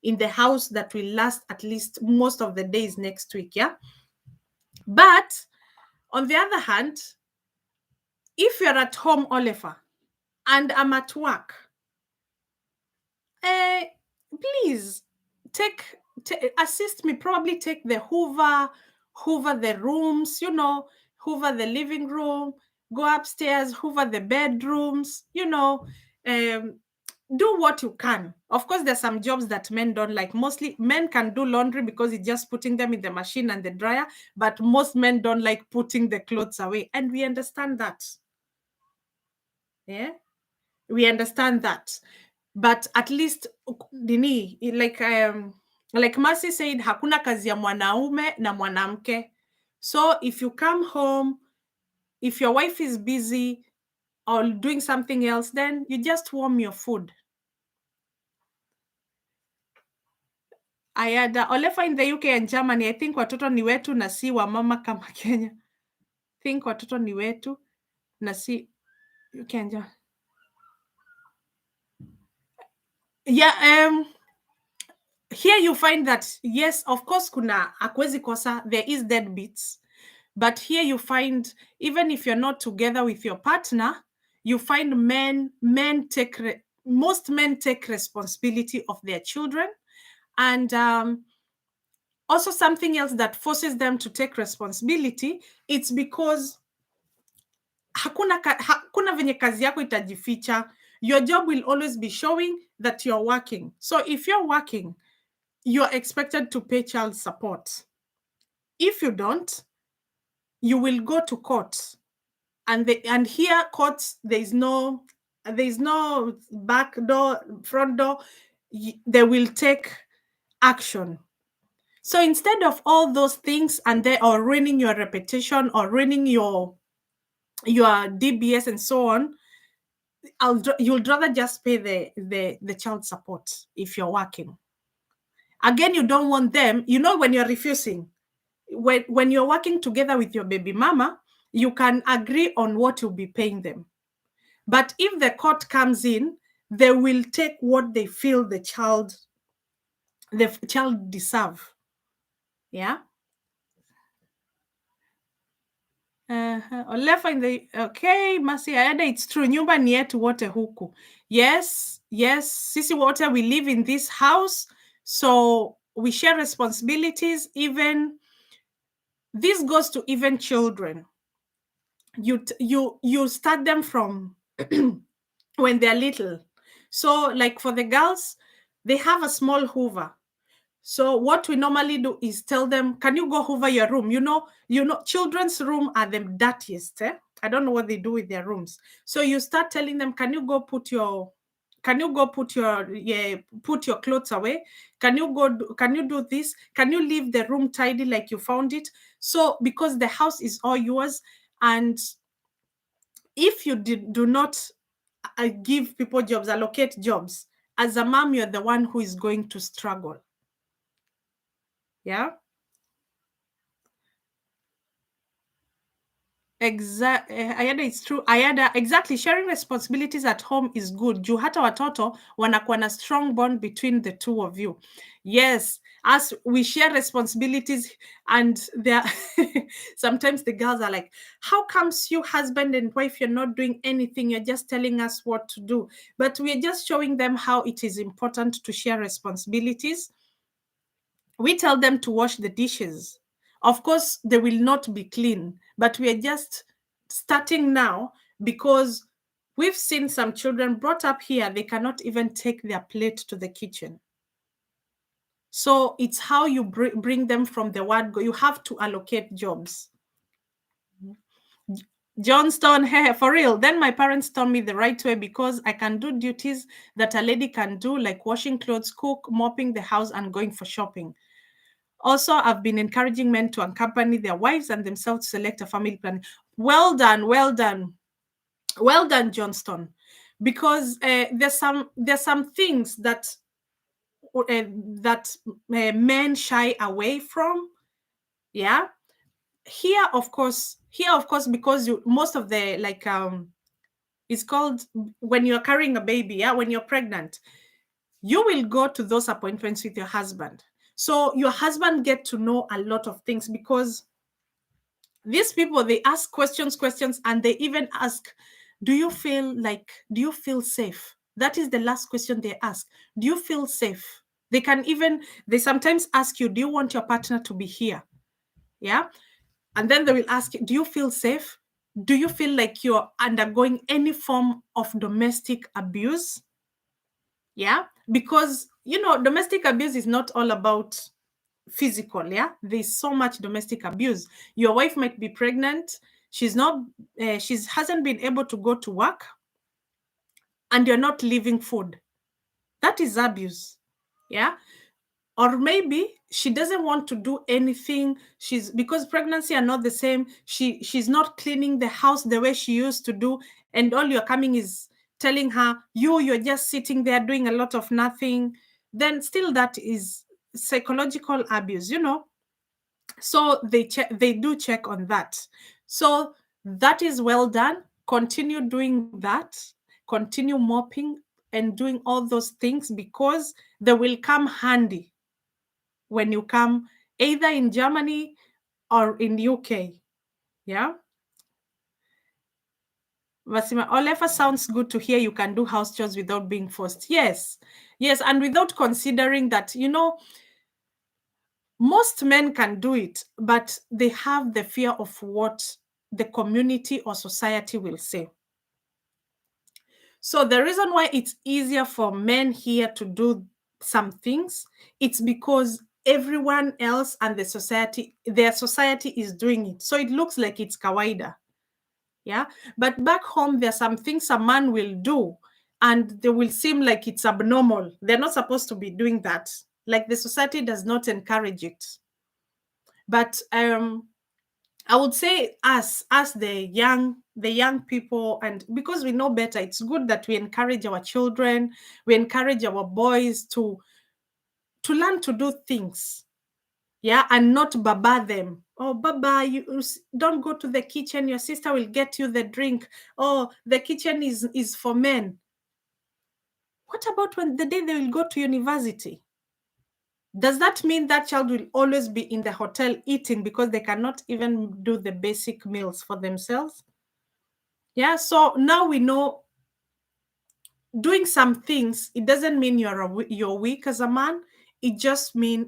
in the house that will last at least most of the days next week. Yeah. But on the other hand, if you're at home, Oliver, and I'm at work, uh, please take, assist me, probably take the hoover the rooms, hoover the living room, go upstairs, hoover the bedrooms, um, do what you can. Of course, there's some jobs that men don't like. Mostly men can do laundry because it's just putting them in the machine and the dryer, but most men don't like putting the clothes away, and we understand that. Yeah, we understand that. But at least nini, like Mercy said, hakuna kazi ya mwanaume na mwanamke. So if you come home, if your wife is busy or doing something else, then you just warm your food. Ayada Olefa in the UK and Germany, I think watoto ni wetu na si wa mama kama Kenya. I think watoto ni wetu na si UK and Germany. Yeah, here you find that, yes, of course, kuna akwezi kosa, there is deadbeats. But here you find, even if you're not together with your partner, you find most men take responsibility of their children. And also something else that forces them to take responsibility, it's because hakuna venye kazi yako itajificha. Your job will always be showing that you're working. So if you're working, you're expected to pay child support. If you don't, you will go to court. And here courts, there's no back door, front door. They will take action. So instead of all those things, and they are ruining your reputation or ruining your DBS and so on, you'll rather just pay the child support if you're working. Again, you don't want them, when you're refusing, when you're working together with your baby mama, you can agree on what you'll be paying them. But if the court comes in, they will take what they feel the child deserve. Yeah. Olefa in the okay, Masi Ayada, it's true. Nyumba ni yetu wote huku. Yes, sisi wote, we live in this house, so we share responsibilities. Even this goes to even children. You start them from when they're little. So like for the girls, they have a small hoover. So what we normally do is tell them, can you go hoover your room? Children's room are the dirtiest. I don't know what they do with their rooms. So you start telling them, can you go put your clothes away? Can you do this? Can you leave the room tidy like you found it? So because the house is all yours, and if you do not give people jobs, allocate jobs, as a mom, you're the one who is going to struggle. Yeah. Ayada, it's true. Ayada, exactly. Sharing responsibilities at home is good. Juu hata watoto wanakuwa na strong bond between the two of you. Yes, as we share responsibilities, and there sometimes the girls are like, how comes you husband and wife, you're not doing anything, you're just telling us what to do? But we're just showing them how it is important to share responsibilities. We tell them to wash the dishes. Of course, they will not be clean, but we are just starting now because we've seen some children brought up here, they cannot even take their plate to the kitchen. So it's how you bring them from the word go. You have to allocate jobs. Johnston, hey, for real. Then my parents taught me the right way because I can do duties that a lady can do, like washing clothes, cook, mopping the house, and going for shopping. Also, I've been encouraging men to accompany their wives and themselves to select a family plan. Well done, Johnston. Because there's some things that men shy away from. Yeah, here of course, because most of the like it's called when you're carrying a baby, yeah, when you're pregnant, you will go to those appointments with your husband. So your husband get to know a lot of things, because these people, they ask questions, and they even ask, do you feel safe? That is the last question they ask. Do you feel safe? They sometimes ask you, do you want your partner to be here? Yeah. And then they will ask you, do you feel safe? Do you feel like you're undergoing any form of domestic abuse? Yeah, because domestic abuse is not all about physical. Yeah, there's so much domestic abuse. Your wife might be pregnant, she's not she hasn't been able to go to work, and you're not leaving food. That is abuse. Yeah. Or maybe she doesn't want to do anything, because pregnancy are not the same, she's not cleaning the house the way she used to do, and all you're coming is telling her, you're just sitting there doing a lot of nothing. Then still, that is psychological abuse. So they do check on that. So that is well done. Continue doing that. Continue mopping and doing all those things, because they will come handy when you come either in Germany or in UK. Yeah. Vasima, Olefa, sounds good to hear you can do house chores without being forced. Yes. Yes. And without considering that, most men can do it, but they have the fear of what the community or society will say. So the reason why it's easier for men here to do some things, it's because everyone else and their society is doing it. So it looks like it's kawaida. Yeah. But back home, there are some things a man will do, and they will seem like it's abnormal. They're not supposed to be doing that. Like the society does not encourage it. But I would say us the young people, and because we know better, it's good that we encourage our children, we encourage our boys to learn to do things. Yeah, and not baba them. Oh, baba, don't go to the kitchen, your sister will get you the drink. Oh, the kitchen is for men. What about when the day they will go to university? Does that mean that child will always be in the hotel eating because they cannot even do the basic meals for themselves? Yeah, so now we know doing some things, it doesn't mean you're weak as a man. It just means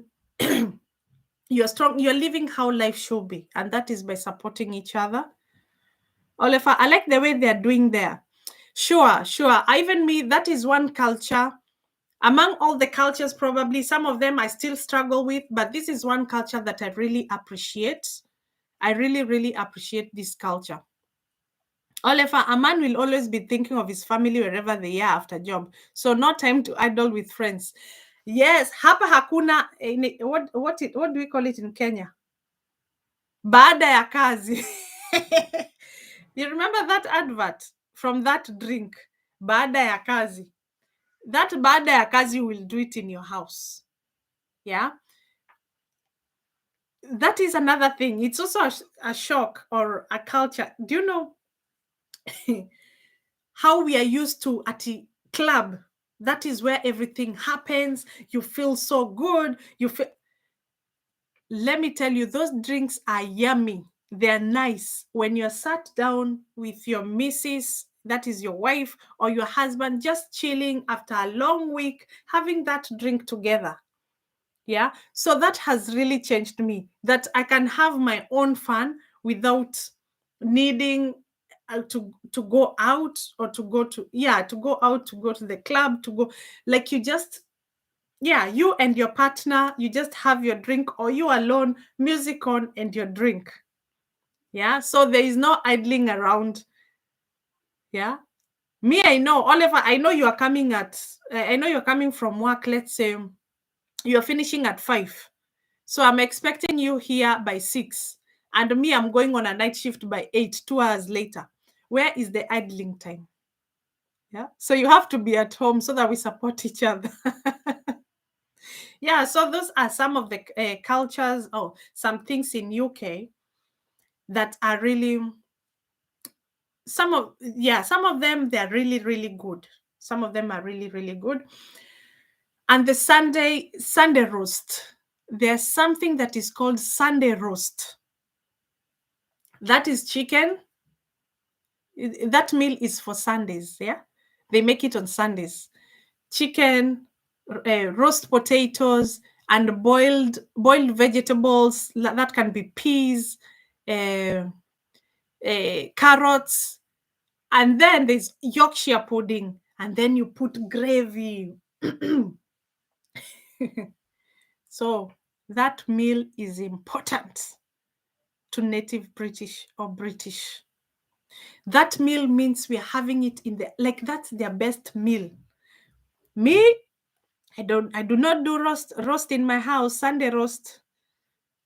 you're strong, you're living how life should be, and that is by supporting each other. Oliver, I like the way they're doing there. Sure. Even me, that is one culture. Among all the cultures, probably some of them I still struggle with, but this is one culture that I really appreciate. I really, really appreciate this culture. Oliver, a man will always be thinking of his family wherever they are after job. So no time to idle with friends. Yes, hapa hakuna what do we call it in Kenya? Baada ya kazi. You remember that advert from that drink? Baada ya kazi. That baada ya kazi will do it in your house. Yeah. That is another thing. It's also a shock or a culture. Do you know how we are used to at a club? That is where everything happens. You feel so good. Let me tell you, those drinks are yummy. They're nice. When you're sat down with your missus, that is your wife, or your husband, just chilling after a long week, having that drink together. Yeah. So that has really changed me, that I can have my own fun without needing to go out, or to go to the club, to go, like, you just, yeah, you and your partner, you just have your drink, or you alone, music on and your drink. Yeah. So there is no idling around. Yeah. Me, I know, Oliver, I know you're coming from work. Let's say you're finishing at 5. So I'm expecting you here by 6. And me, I'm going on a night shift by 8, 2 hours later. Where is the idling time? Yeah. So you have to be at home so that we support each other. Yeah. So those are some of the cultures, some things in UK. that are really, some of them, they're really, really good. Some of them are really, really good. And the Sunday roast, there's something that is called Sunday roast. That is chicken. That meal is for Sundays. Yeah, they make it on Sundays. Chicken, roast potatoes, and boiled vegetables. That can be peas, carrots, and then there's Yorkshire pudding, and then you put gravy. So that meal is important to native British or British. That meal means we're having it in the, like, that's their best meal. Me, I do not do roast in my house. Sunday roast.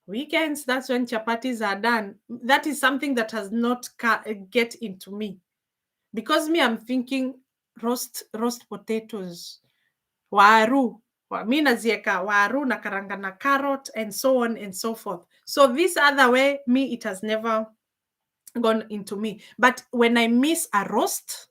Weekends, that's when chapatis are done. That is something that has not get into me. Because me, I'm thinking roast potatoes, waru. Mi nazieka waru na karanga na carrot and so on and so forth. So this other way, me, it has never gone into me. But when I miss a roast,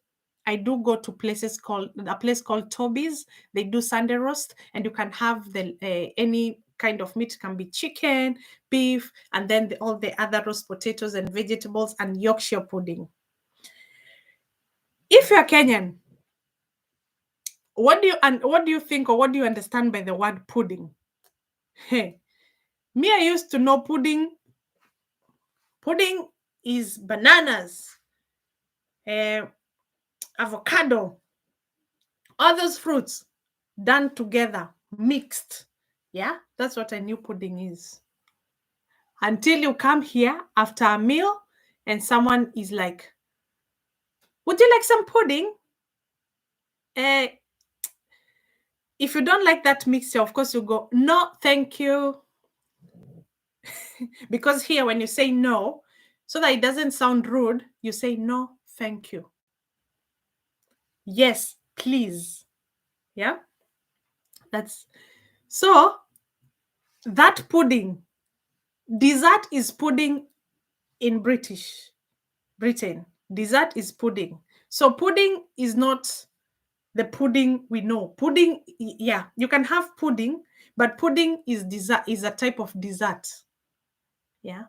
I do go to a place called Toby's. They do Sunday roast, and you can have any kind of meat. It can be chicken, beef, and then all the other roast potatoes and vegetables and Yorkshire pudding. If you're Kenyan, what do you think, or what do you understand by the word pudding? Hey, me, I used to know pudding. Pudding is bananas, avocado, all those fruits done together, mixed. Yeah, that's what I knew pudding is. Until you come here after a meal and someone is like, would you like some pudding? If you don't like that mixture, of course you go, no, thank you. Because here, when you say no, so that it doesn't sound rude, you say, no, thank you. Yes, please. Yeah, that's so. That pudding, dessert is pudding in Britain. Dessert is pudding. So pudding is not the pudding we know. Pudding, yeah, you can have pudding, but pudding is dessert, is a type of dessert. Yeah.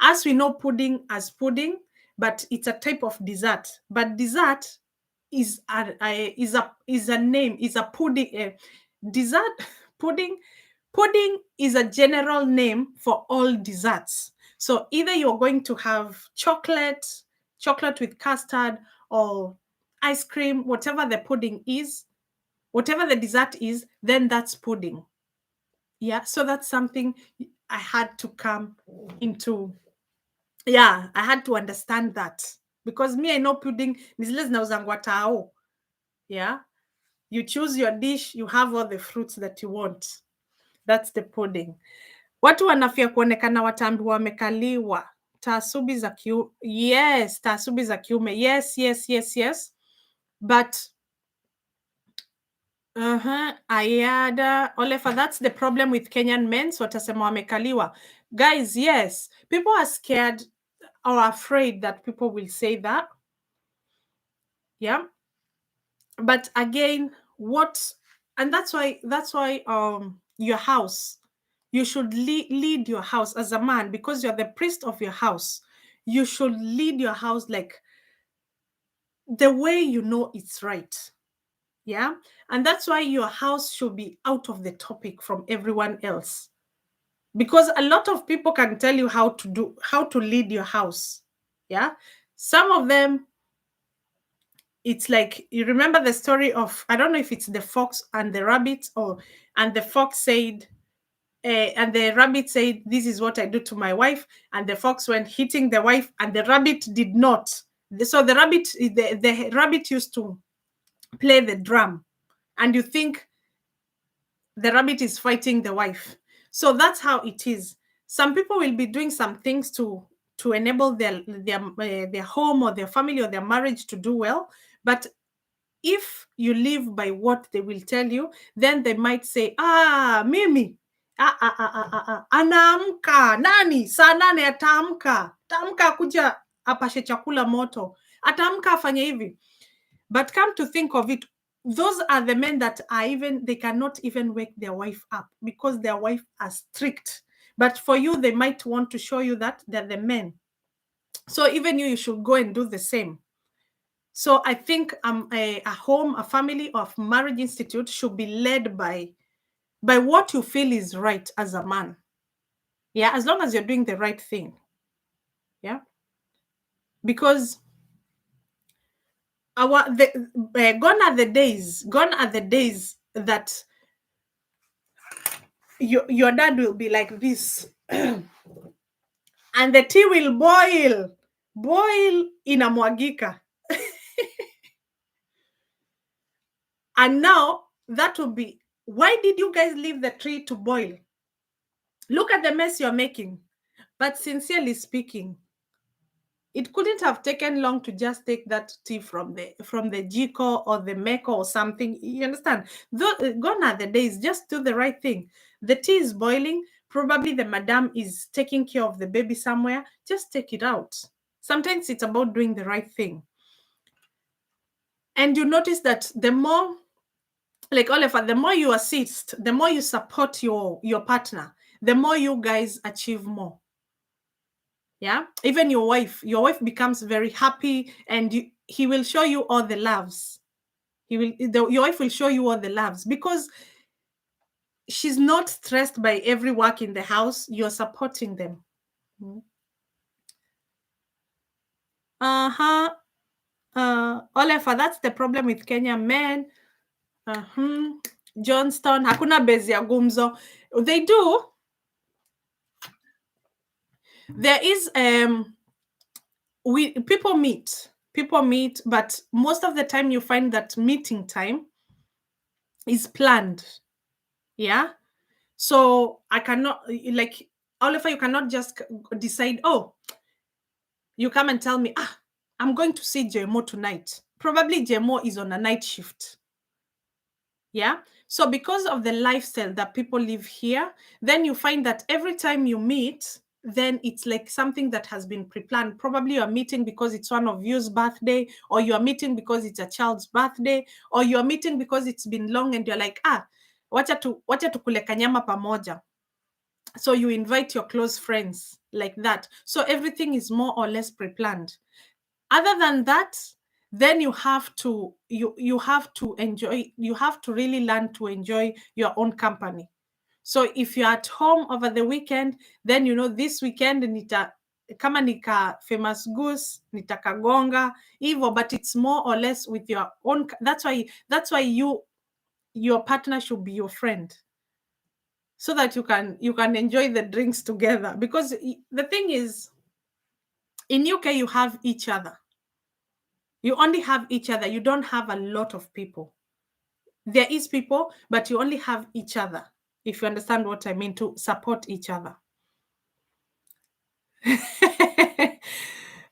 As we know pudding as pudding, but it's a type of dessert. But dessert is a name, is a pudding. Dessert, pudding, pudding is a general name for all desserts. So either you're going to have chocolate with custard, or ice cream, whatever the pudding is, whatever the dessert is, then that's pudding. Yeah, so that's something I had to come into. Yeah, I had to understand that, because me, I know pudding ni zile zinauzangwa tao. Yeah, you choose your dish, you have all the fruits that you want. That's the pudding. Watu wanafia kuonekana watambiwa wamekaliwa. Taasubi za kiume. Yes, taasubi za kiume. Yes. But ayada Olefa, that's the problem with Kenyan men. So watasema wamekaliwa. Guys, yes, people are scared or afraid that people will say that. Yeah. But again, and that's why your house, you should lead your house as a man, because you're the priest of your house. You should lead your house like the way you know it's right. Yeah. And that's why your house should be out of the topic from everyone else, because a lot of people can tell you how to lead your house. Yeah. Some of them, it's like, you remember the story of, I don't know if it's the fox and the rabbit, and the fox said, and the rabbit said, this is what I do to my wife, and the fox went hitting the wife, and the rabbit did not. So the rabbit used to play the drum, and you think the rabbit is fighting the wife. So that's how it is. Some people will be doing some things to enable their home or their family or their marriage to do well, but if you live by what they will tell you, then they might say, Mimi, Anaamka nani saa 8 ataamka kuja apashe chakula moto, ataamka afanye hivi. But come to think of it, those are the men that are they cannot even wake their wife up because their wife are strict. But for you, they might want to show you that they're the men. So even you should go and do the same. So I think a home, a family, or marriage institute should be led by what you feel is right as a man. Yeah, as long as you're doing the right thing. Yeah, because gone are the days that your dad will be like this and the tea will boil inamwagika. And now that will be, why did you guys leave the tea to boil? Look at the mess you're making. But sincerely speaking, it couldn't have taken long to just take that tea from the jiko or the meko or something. You understand? Gone are the days. Just do the right thing. The tea is boiling. Probably the madam is taking care of the baby somewhere. Just take it out. Sometimes it's about doing the right thing. And you notice that the more, like Oliver, the more you assist, the more you support your partner, the more you guys achieve more. Yeah, even your wife becomes very happy, and he will show you all the loves. Your wife will show you all the loves because she's not stressed by every work in the house. You're supporting them. Oliver, that's the problem with Kenya men. Johnston, hakuna bezi ya gumzo. They do. There is people meet, but most of the time you find that meeting time is planned. Yeah, so I cannot, like, Oliver, you cannot just decide, oh, you come and tell me, I'm going to see JMO tonight. Probably JMO is on a night shift. Yeah, so because of the lifestyle that people live here, then you find that every time you meet, then it's like something that has been pre-planned. Probably you're meeting because it's one of you's birthday, or you're meeting because it's a child's birthday, or you're meeting because it's been long and you're like, wacha tukule kanyama pamoja. So you invite your close friends like that. So everything is more or less pre-planned. Other than that, then you have to enjoy, you have to really learn to enjoy your own company. So if you're at home over the weekend, then this weekend kama nika famous goose nitakagonga hivyo, but it's more or less with your own. That's why your partner should be your friend, so that you can enjoy the drinks together. Because the thing is, in UK you have each other. You only have each other. You don't have a lot of people. There is people, but you only have each other, if you understand what I mean, to support each other.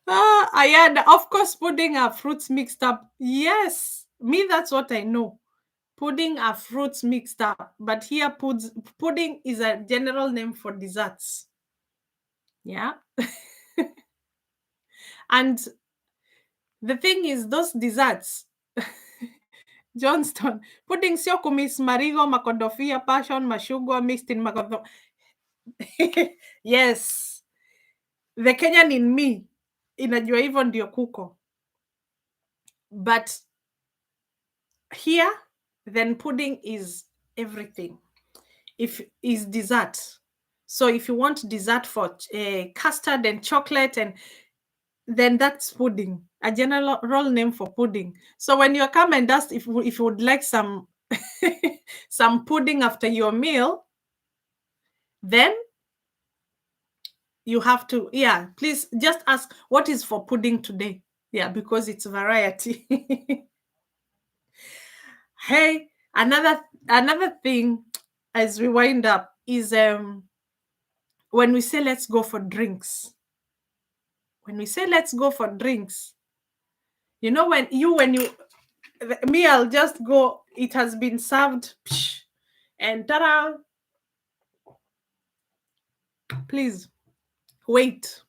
Ayanda, of course, pudding are fruits mixed up. Yes, me, that's what I know. Pudding are fruits mixed up. But here, pudding is a general name for desserts. Yeah. And the thing is, those desserts, Johnston, pudding sio kumiss marigo, makondofia, passion, mashugwa mixed in makondo. Yes. The Kenyan in me inajua hivyo ndio kuko. But here, then pudding is everything. Is dessert. So if you want dessert for custard and chocolate, and then that's pudding, a general name for pudding. So when you come and ask if you would like some some pudding after your meal, then you have to, please just ask what is for pudding today. Yeah, because it's variety. Hey, another thing as we wind up is when we say let's go for drinks. When we say let's go for drinks, when me, I'll just go, it has been served, and ta-da, Please wait.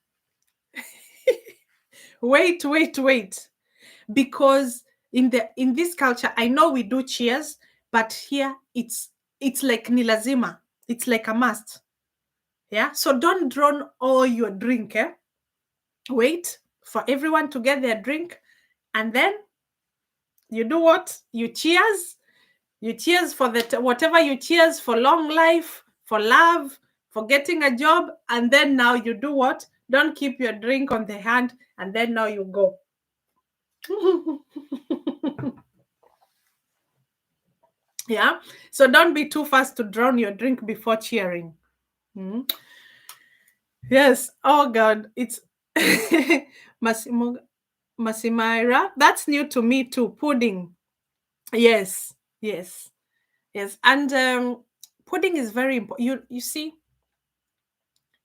Wait. Because in this culture, I know we do cheers, but here it's like ni lazima. It's like a must. Yeah. So don't drown all your drink. Wait for everyone to get their drink, and then you do what? You cheers. You cheers for whatever you cheers for, long life, for love, for getting a job, and then now you do what? Don't keep your drink on the hand, and then now you go. Yeah. So don't be too fast to drown your drink before cheering. Mm. Yes. Oh God, it's Massimo Massimaira. That's new to me too. Pudding. Yes. Yes. Yes. And pudding is very important.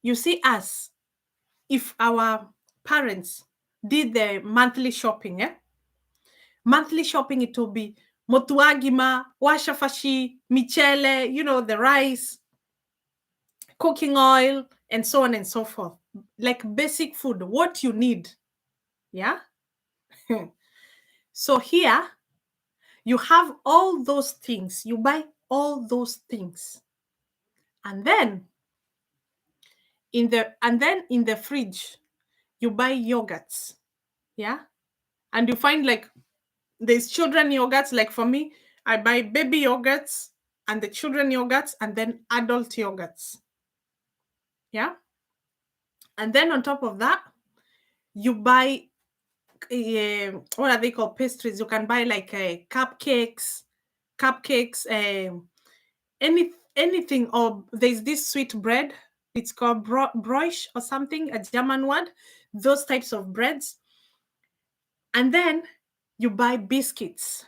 You see us, if our parents did the monthly shopping, monthly shopping, it will be motuagima, washafashi, michele, the rice, cooking oil, and so on and so forth. Like basic food, what you need. Yeah. So here you have all those things. You buy all those things. And then in the fridge, you buy yogurts. Yeah. And you find like there's children yogurts. Like for me, I buy baby yogurts and the children yogurts and then adult yogurts. Yeah. And then on top of that, you buy what are they called? Pastries. You can buy like cupcakes, anything. Or there's this sweet bread. It's called broish or something, a German word. Those types of breads. And then you buy biscuits.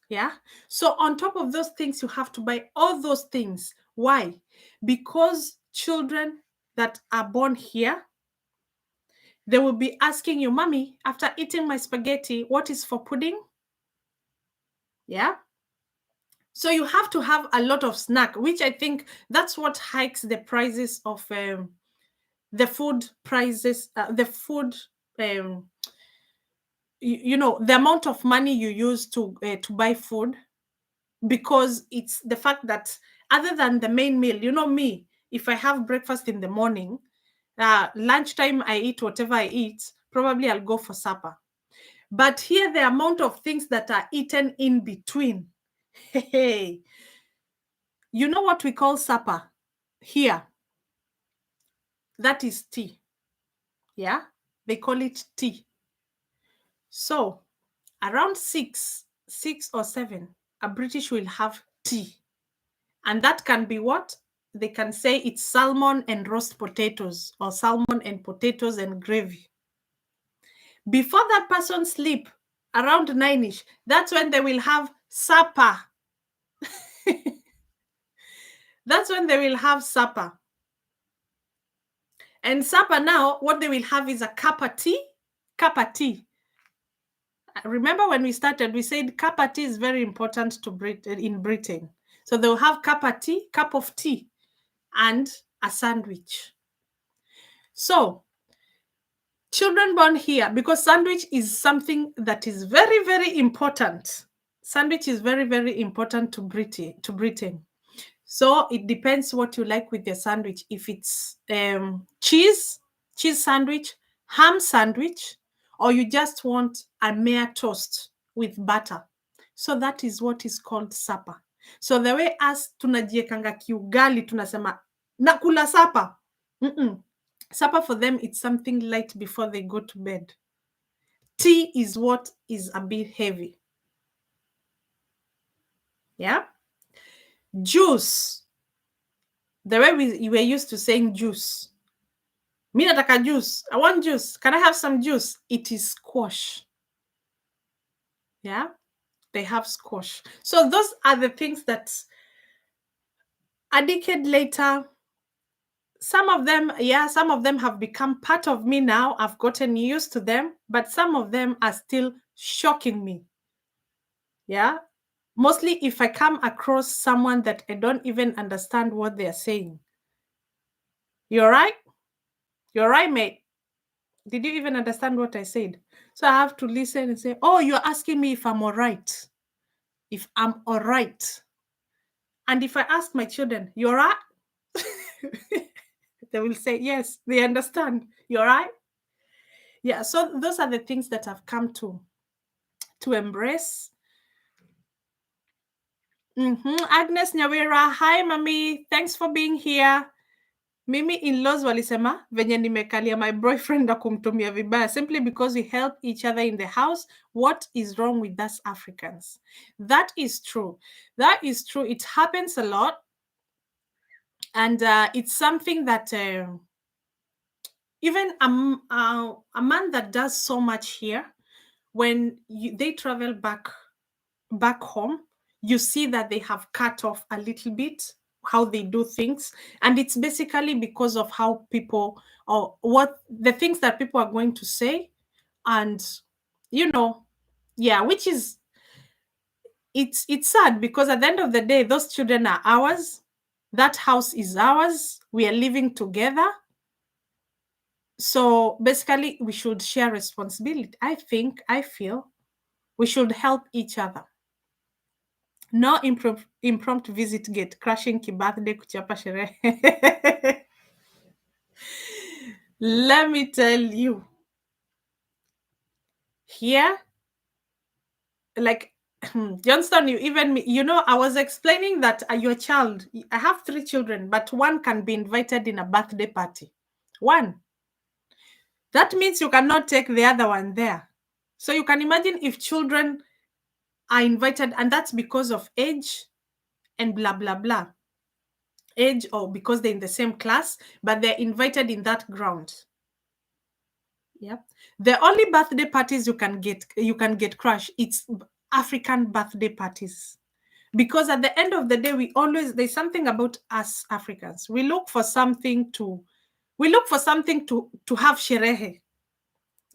Yeah. So on top of those things, you have to buy all those things. Why? Because children that are born here, they will be asking you, Mommy, after eating my spaghetti, what is for pudding? Yeah. So you have to have a lot of snack, which I think that's what hikes the prices of the food prices, the food, the amount of money you use to buy food, because it's the fact that other than the main meal, me, if I have breakfast in the morning, lunchtime I eat whatever I eat, probably I'll go for supper. But here, the amount of things that are eaten in between, hey, you know what we call supper here? That is tea. Yeah, they call it tea. So around six or seven, a British will have tea. And that can be what? They can say it's salmon and roast potatoes, or salmon and potatoes and gravy. Before that person sleep, around 9ish, that's when they will have supper. That's when they will have supper. And supper now, what they will have is a cup of tea. Cup of tea. Remember when we started, we said cup of tea is very important in Britain. So they'll have cup of tea, and a sandwich. So children born here, because sandwich is something that is very, very important. Sandwich is very, very important to Britain. So it depends what you like with your sandwich. If it's cheese sandwich, ham sandwich, or you just want a mere toast with butter. So that is what is called supper. So the way us tunajiekanga kiugali, tunasema nakula supper. Supper for them, it's something light before they go to bed. Tea is what is a bit heavy. Yeah. Juice. The way we were used to saying juice. Mi nataka juice. I want juice. Can I have some juice? It is squash. Yeah. They have squash. So those are the things that a decade later, some of them have become part of me now. I've gotten used to them, but some of them are still shocking me. Yeah. Mostly if I come across someone that I don't even understand what they're saying. You're right. You're right, mate. Did you even understand what I said? So I have to listen and say, oh, you're asking me if I'm all right. If I'm all right. And if I ask my children, you're right? They will say, yes, they understand. You're right. Yeah. So those are the things that I've come to embrace. Agnes Nyawera, hi, mommy. Thanks for being here. Mimi in-laws walisema venye nimekalia my boyfriend na kumtumia vibaya simply because we help each other in the house. What is wrong with us Africans? That is true. That is true. It happens a lot. And it's something that even a man that does so much here, when they travel back home, you see that they have cut off a little bit how they do things, and it's basically because of how people, or what the things that people are going to say. And yeah, which is, it's sad, because at the end of the day those children are ours, that house is ours, we are living together. So basically we should share responsibility. I feel we should help each other. No impromptu visit gate crashing kibirthday kuchapa sherehe. Let me tell you, here, like Johnston, I was explaining that your child, I have 3 children, but one can be invited in a birthday party. One. That means you cannot take the other one there. So you can imagine if children are invited, and that's because of age and blah, blah, blah. Age, or because they're in the same class, but they're invited in that ground. Yeah. The only birthday parties you can get crushed, it's African birthday parties. Because at the end of the day, there's something about us Africans. We look for something to have sherehe.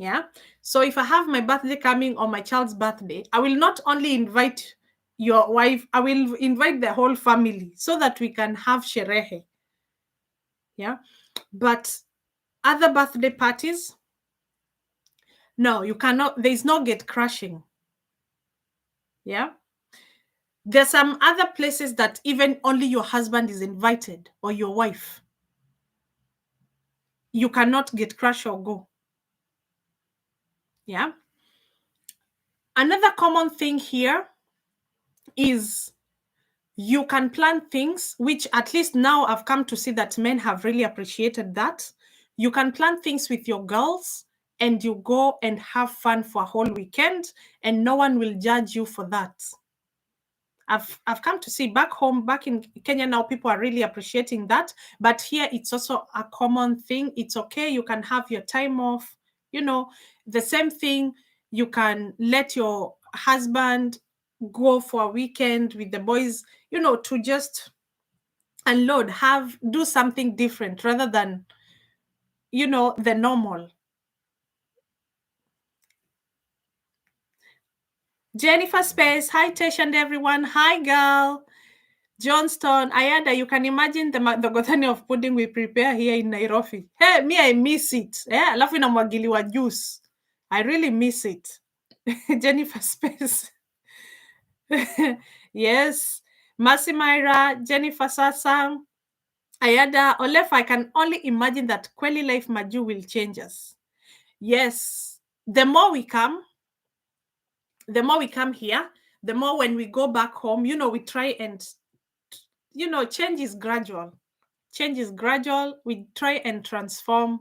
Yeah. So if I have my birthday coming or my child's birthday, I will not only invite your wife, I will invite the whole family so that we can have sherehe. Yeah. But other birthday parties, no, you cannot. There's no gate crashing. Yeah. There's some other places that even only your husband is invited or your wife. You cannot get crash or go. Yeah. Another common thing here is you can plan things, which at least now I've come to see that men have really appreciated that. You can plan things with your girls and you go and have fun for a whole weekend and no one will judge you for that. I've come to see back home, back in Kenya now, people are really appreciating that. But here it's also a common thing. It's okay. You can have your time off. The same thing. You can let your husband go for a weekend with the boys, to just unload, do something different rather than, the normal. Jennifer Space, hi Tesh and everyone. Hi girl. Johnston, Ayanda, you can imagine the gothani of pudding we prepare here in Nairobi. Hey, me, I miss it. Yeah, alafu inamwagiliwa juice. I really miss it. Jennifer Space. Yes. Masimaira, Jennifer Sasang, Ayanda, Olef, I can only imagine that Kweli Life Maju will change us. Yes. The more we come here, the more when we go back home, we try and, change is gradual. Change is gradual. We try and transform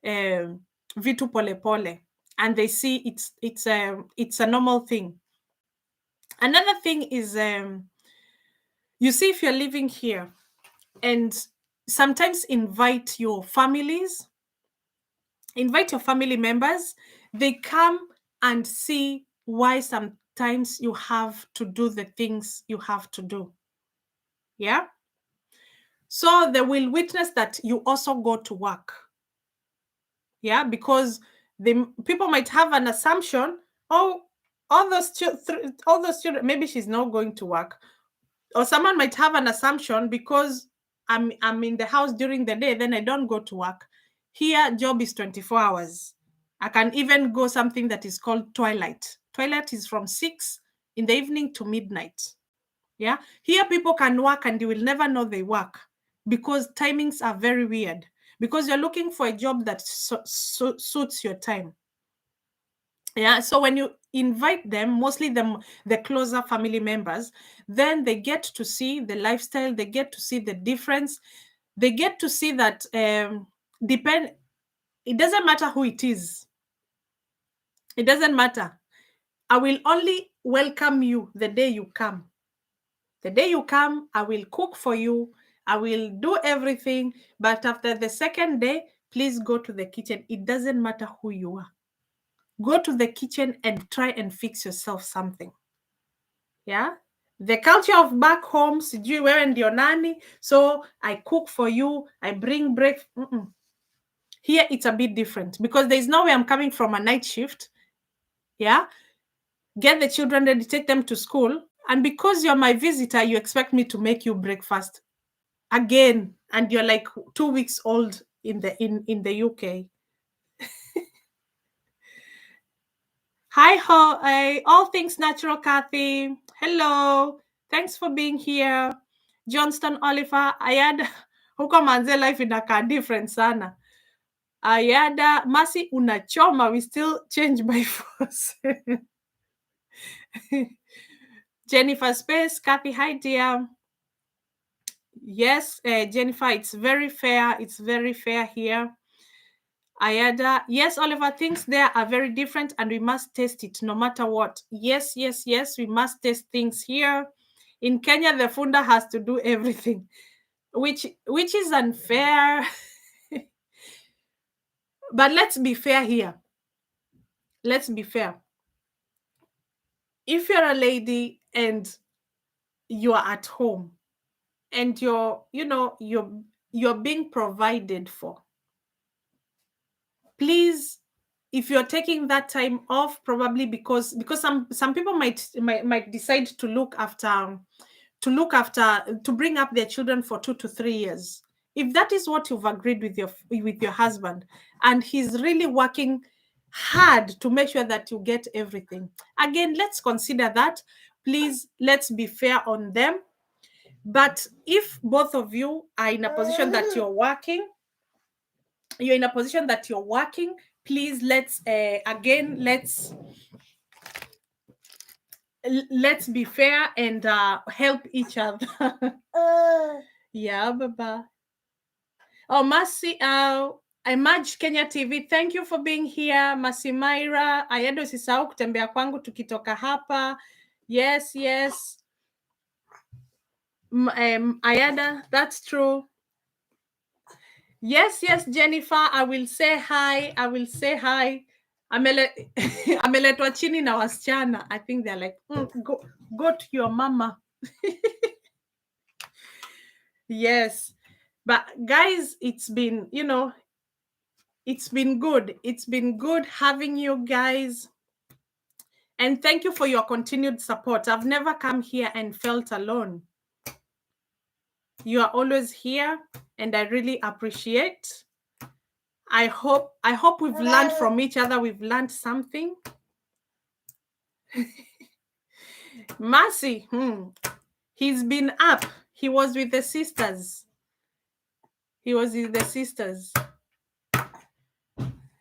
vitu pole pole, and they see it's a normal thing. Another thing is, you see, if you're living here, and sometimes invite your family members, they come and see why sometimes you have to do the things you have to do. Yeah. So they will witness that you also go to work. Yeah, because people might have an assumption, oh, all those children, maybe she's not going to work. Or someone might have an assumption because I'm in the house during the day, then I don't go to work. Here, job is 24 hours. I can even go something that is called twilight. Twilight is from 6 in the evening to midnight. Yeah. Here, people can work and you will never know they work because timings are very weird. Because you're looking for a job that suits your time. Yeah. So when you invite them, mostly the closer family members, then they get to see the lifestyle, they get to see the difference, they get to see that it doesn't matter who it is. It doesn't matter. I will only welcome you the day you come. The day you come, I will cook for you. I will do everything. But after the second day, please go to the kitchen. It doesn't matter who you are. Go to the kitchen and try and fix yourself something. Yeah. The culture of back home, sijui wewe ndio nani, so I cook for you, I bring breakfast. Here it's a bit different because there is no way I'm coming from a night shift. Yeah. Get the children ready, take them to school. And because you're my visitor, you expect me to make you breakfast again. And you're like 2 weeks old in the UK. Hi, all things natural, Kathy. Hello. Thanks for being here. Johnston Oliver, Ayada, huko manze life inakaa different sana. Ayada, Masi unachoma, we still change by force. Jennifer Space, Kathy, hi dear. Yes, Jennifer, it's very fair. It's very fair here. Ayada, yes, Oliver, things there are very different and we must test it no matter what. Yes, we must test things here. In Kenya, the funda has to do everything, which is unfair. But let's be fair here. Let's be fair. If you're a lady and you are at home and you're being provided for, please, if you're taking that time off, probably because some people might decide to bring up their children for 2 to 3 years. If that is what you've agreed with your husband and he's really working hard to make sure that you get everything, again, let's consider that. Please, let's be fair on them. But if both of you are in a position that you're in a position that you're working, please, let's be fair and help each other. Yeah, baba. Oh, Masi, Image Kenya TV, thank you for being here. Masi Myra, Ayado, usisahau kutembea kwangu tukitoka hapa. Yes. Ayada, that's true. Yes, Jennifer, I will say hi. Ameletwa chini na wasichana. I think they're like, go to your mama. Yes. But guys, it's been good. It's been good having you guys. And thank you for your continued support. I've never come here and felt alone. You are always here, and I really appreciate. I hope we've learned from each other. We've learned something. Mercy, he's been up. He was with the sisters. You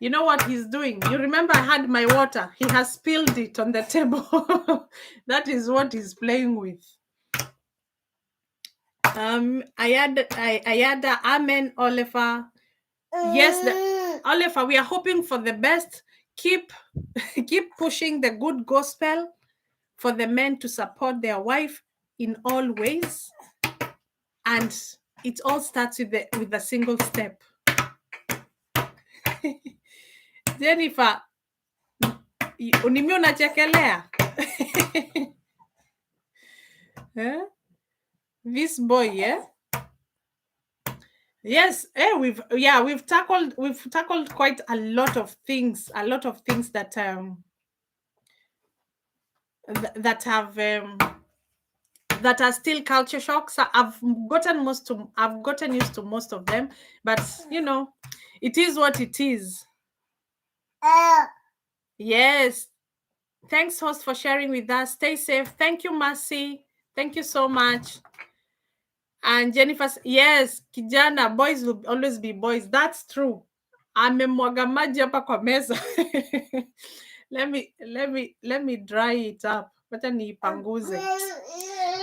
know what he's doing? You remember I had my water. He has spilled it on the table. That is what he's playing with. Ayada, amen, Oliver. Yes, Oliver, we are hoping for the best. Keep pushing the good gospel for the men to support their wife in all ways. And it all starts with a single step. Jennifer, unimi unachekelea? This boy, yeah? Yes, we've tackled quite a lot of things that that have that are still culture shocks. I've gotten used to most of them, but you know, it is what it is. Yes. Thanks, host, for sharing with us. Stay safe. Thank you, Mercy. Thank you so much. And Jennifer, yes, kijana, boys will always be boys. That's true. Amemwaga maji hapa kwa meza. Let me dry it up. Wacha niipanguze.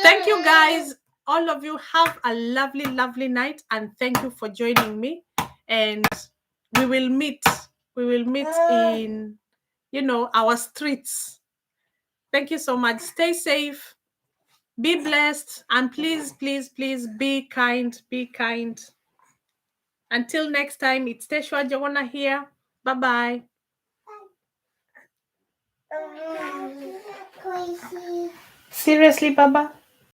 Thank you guys. All of you have a lovely, lovely night, and thank you for joining me. And we will meet in, you know, our streets. Thank you so much. Stay safe. Be blessed, and please, please, please be kind. Be kind. Until next time, it's Teshwa Jawana here. Bye-bye. Seriously, Baba?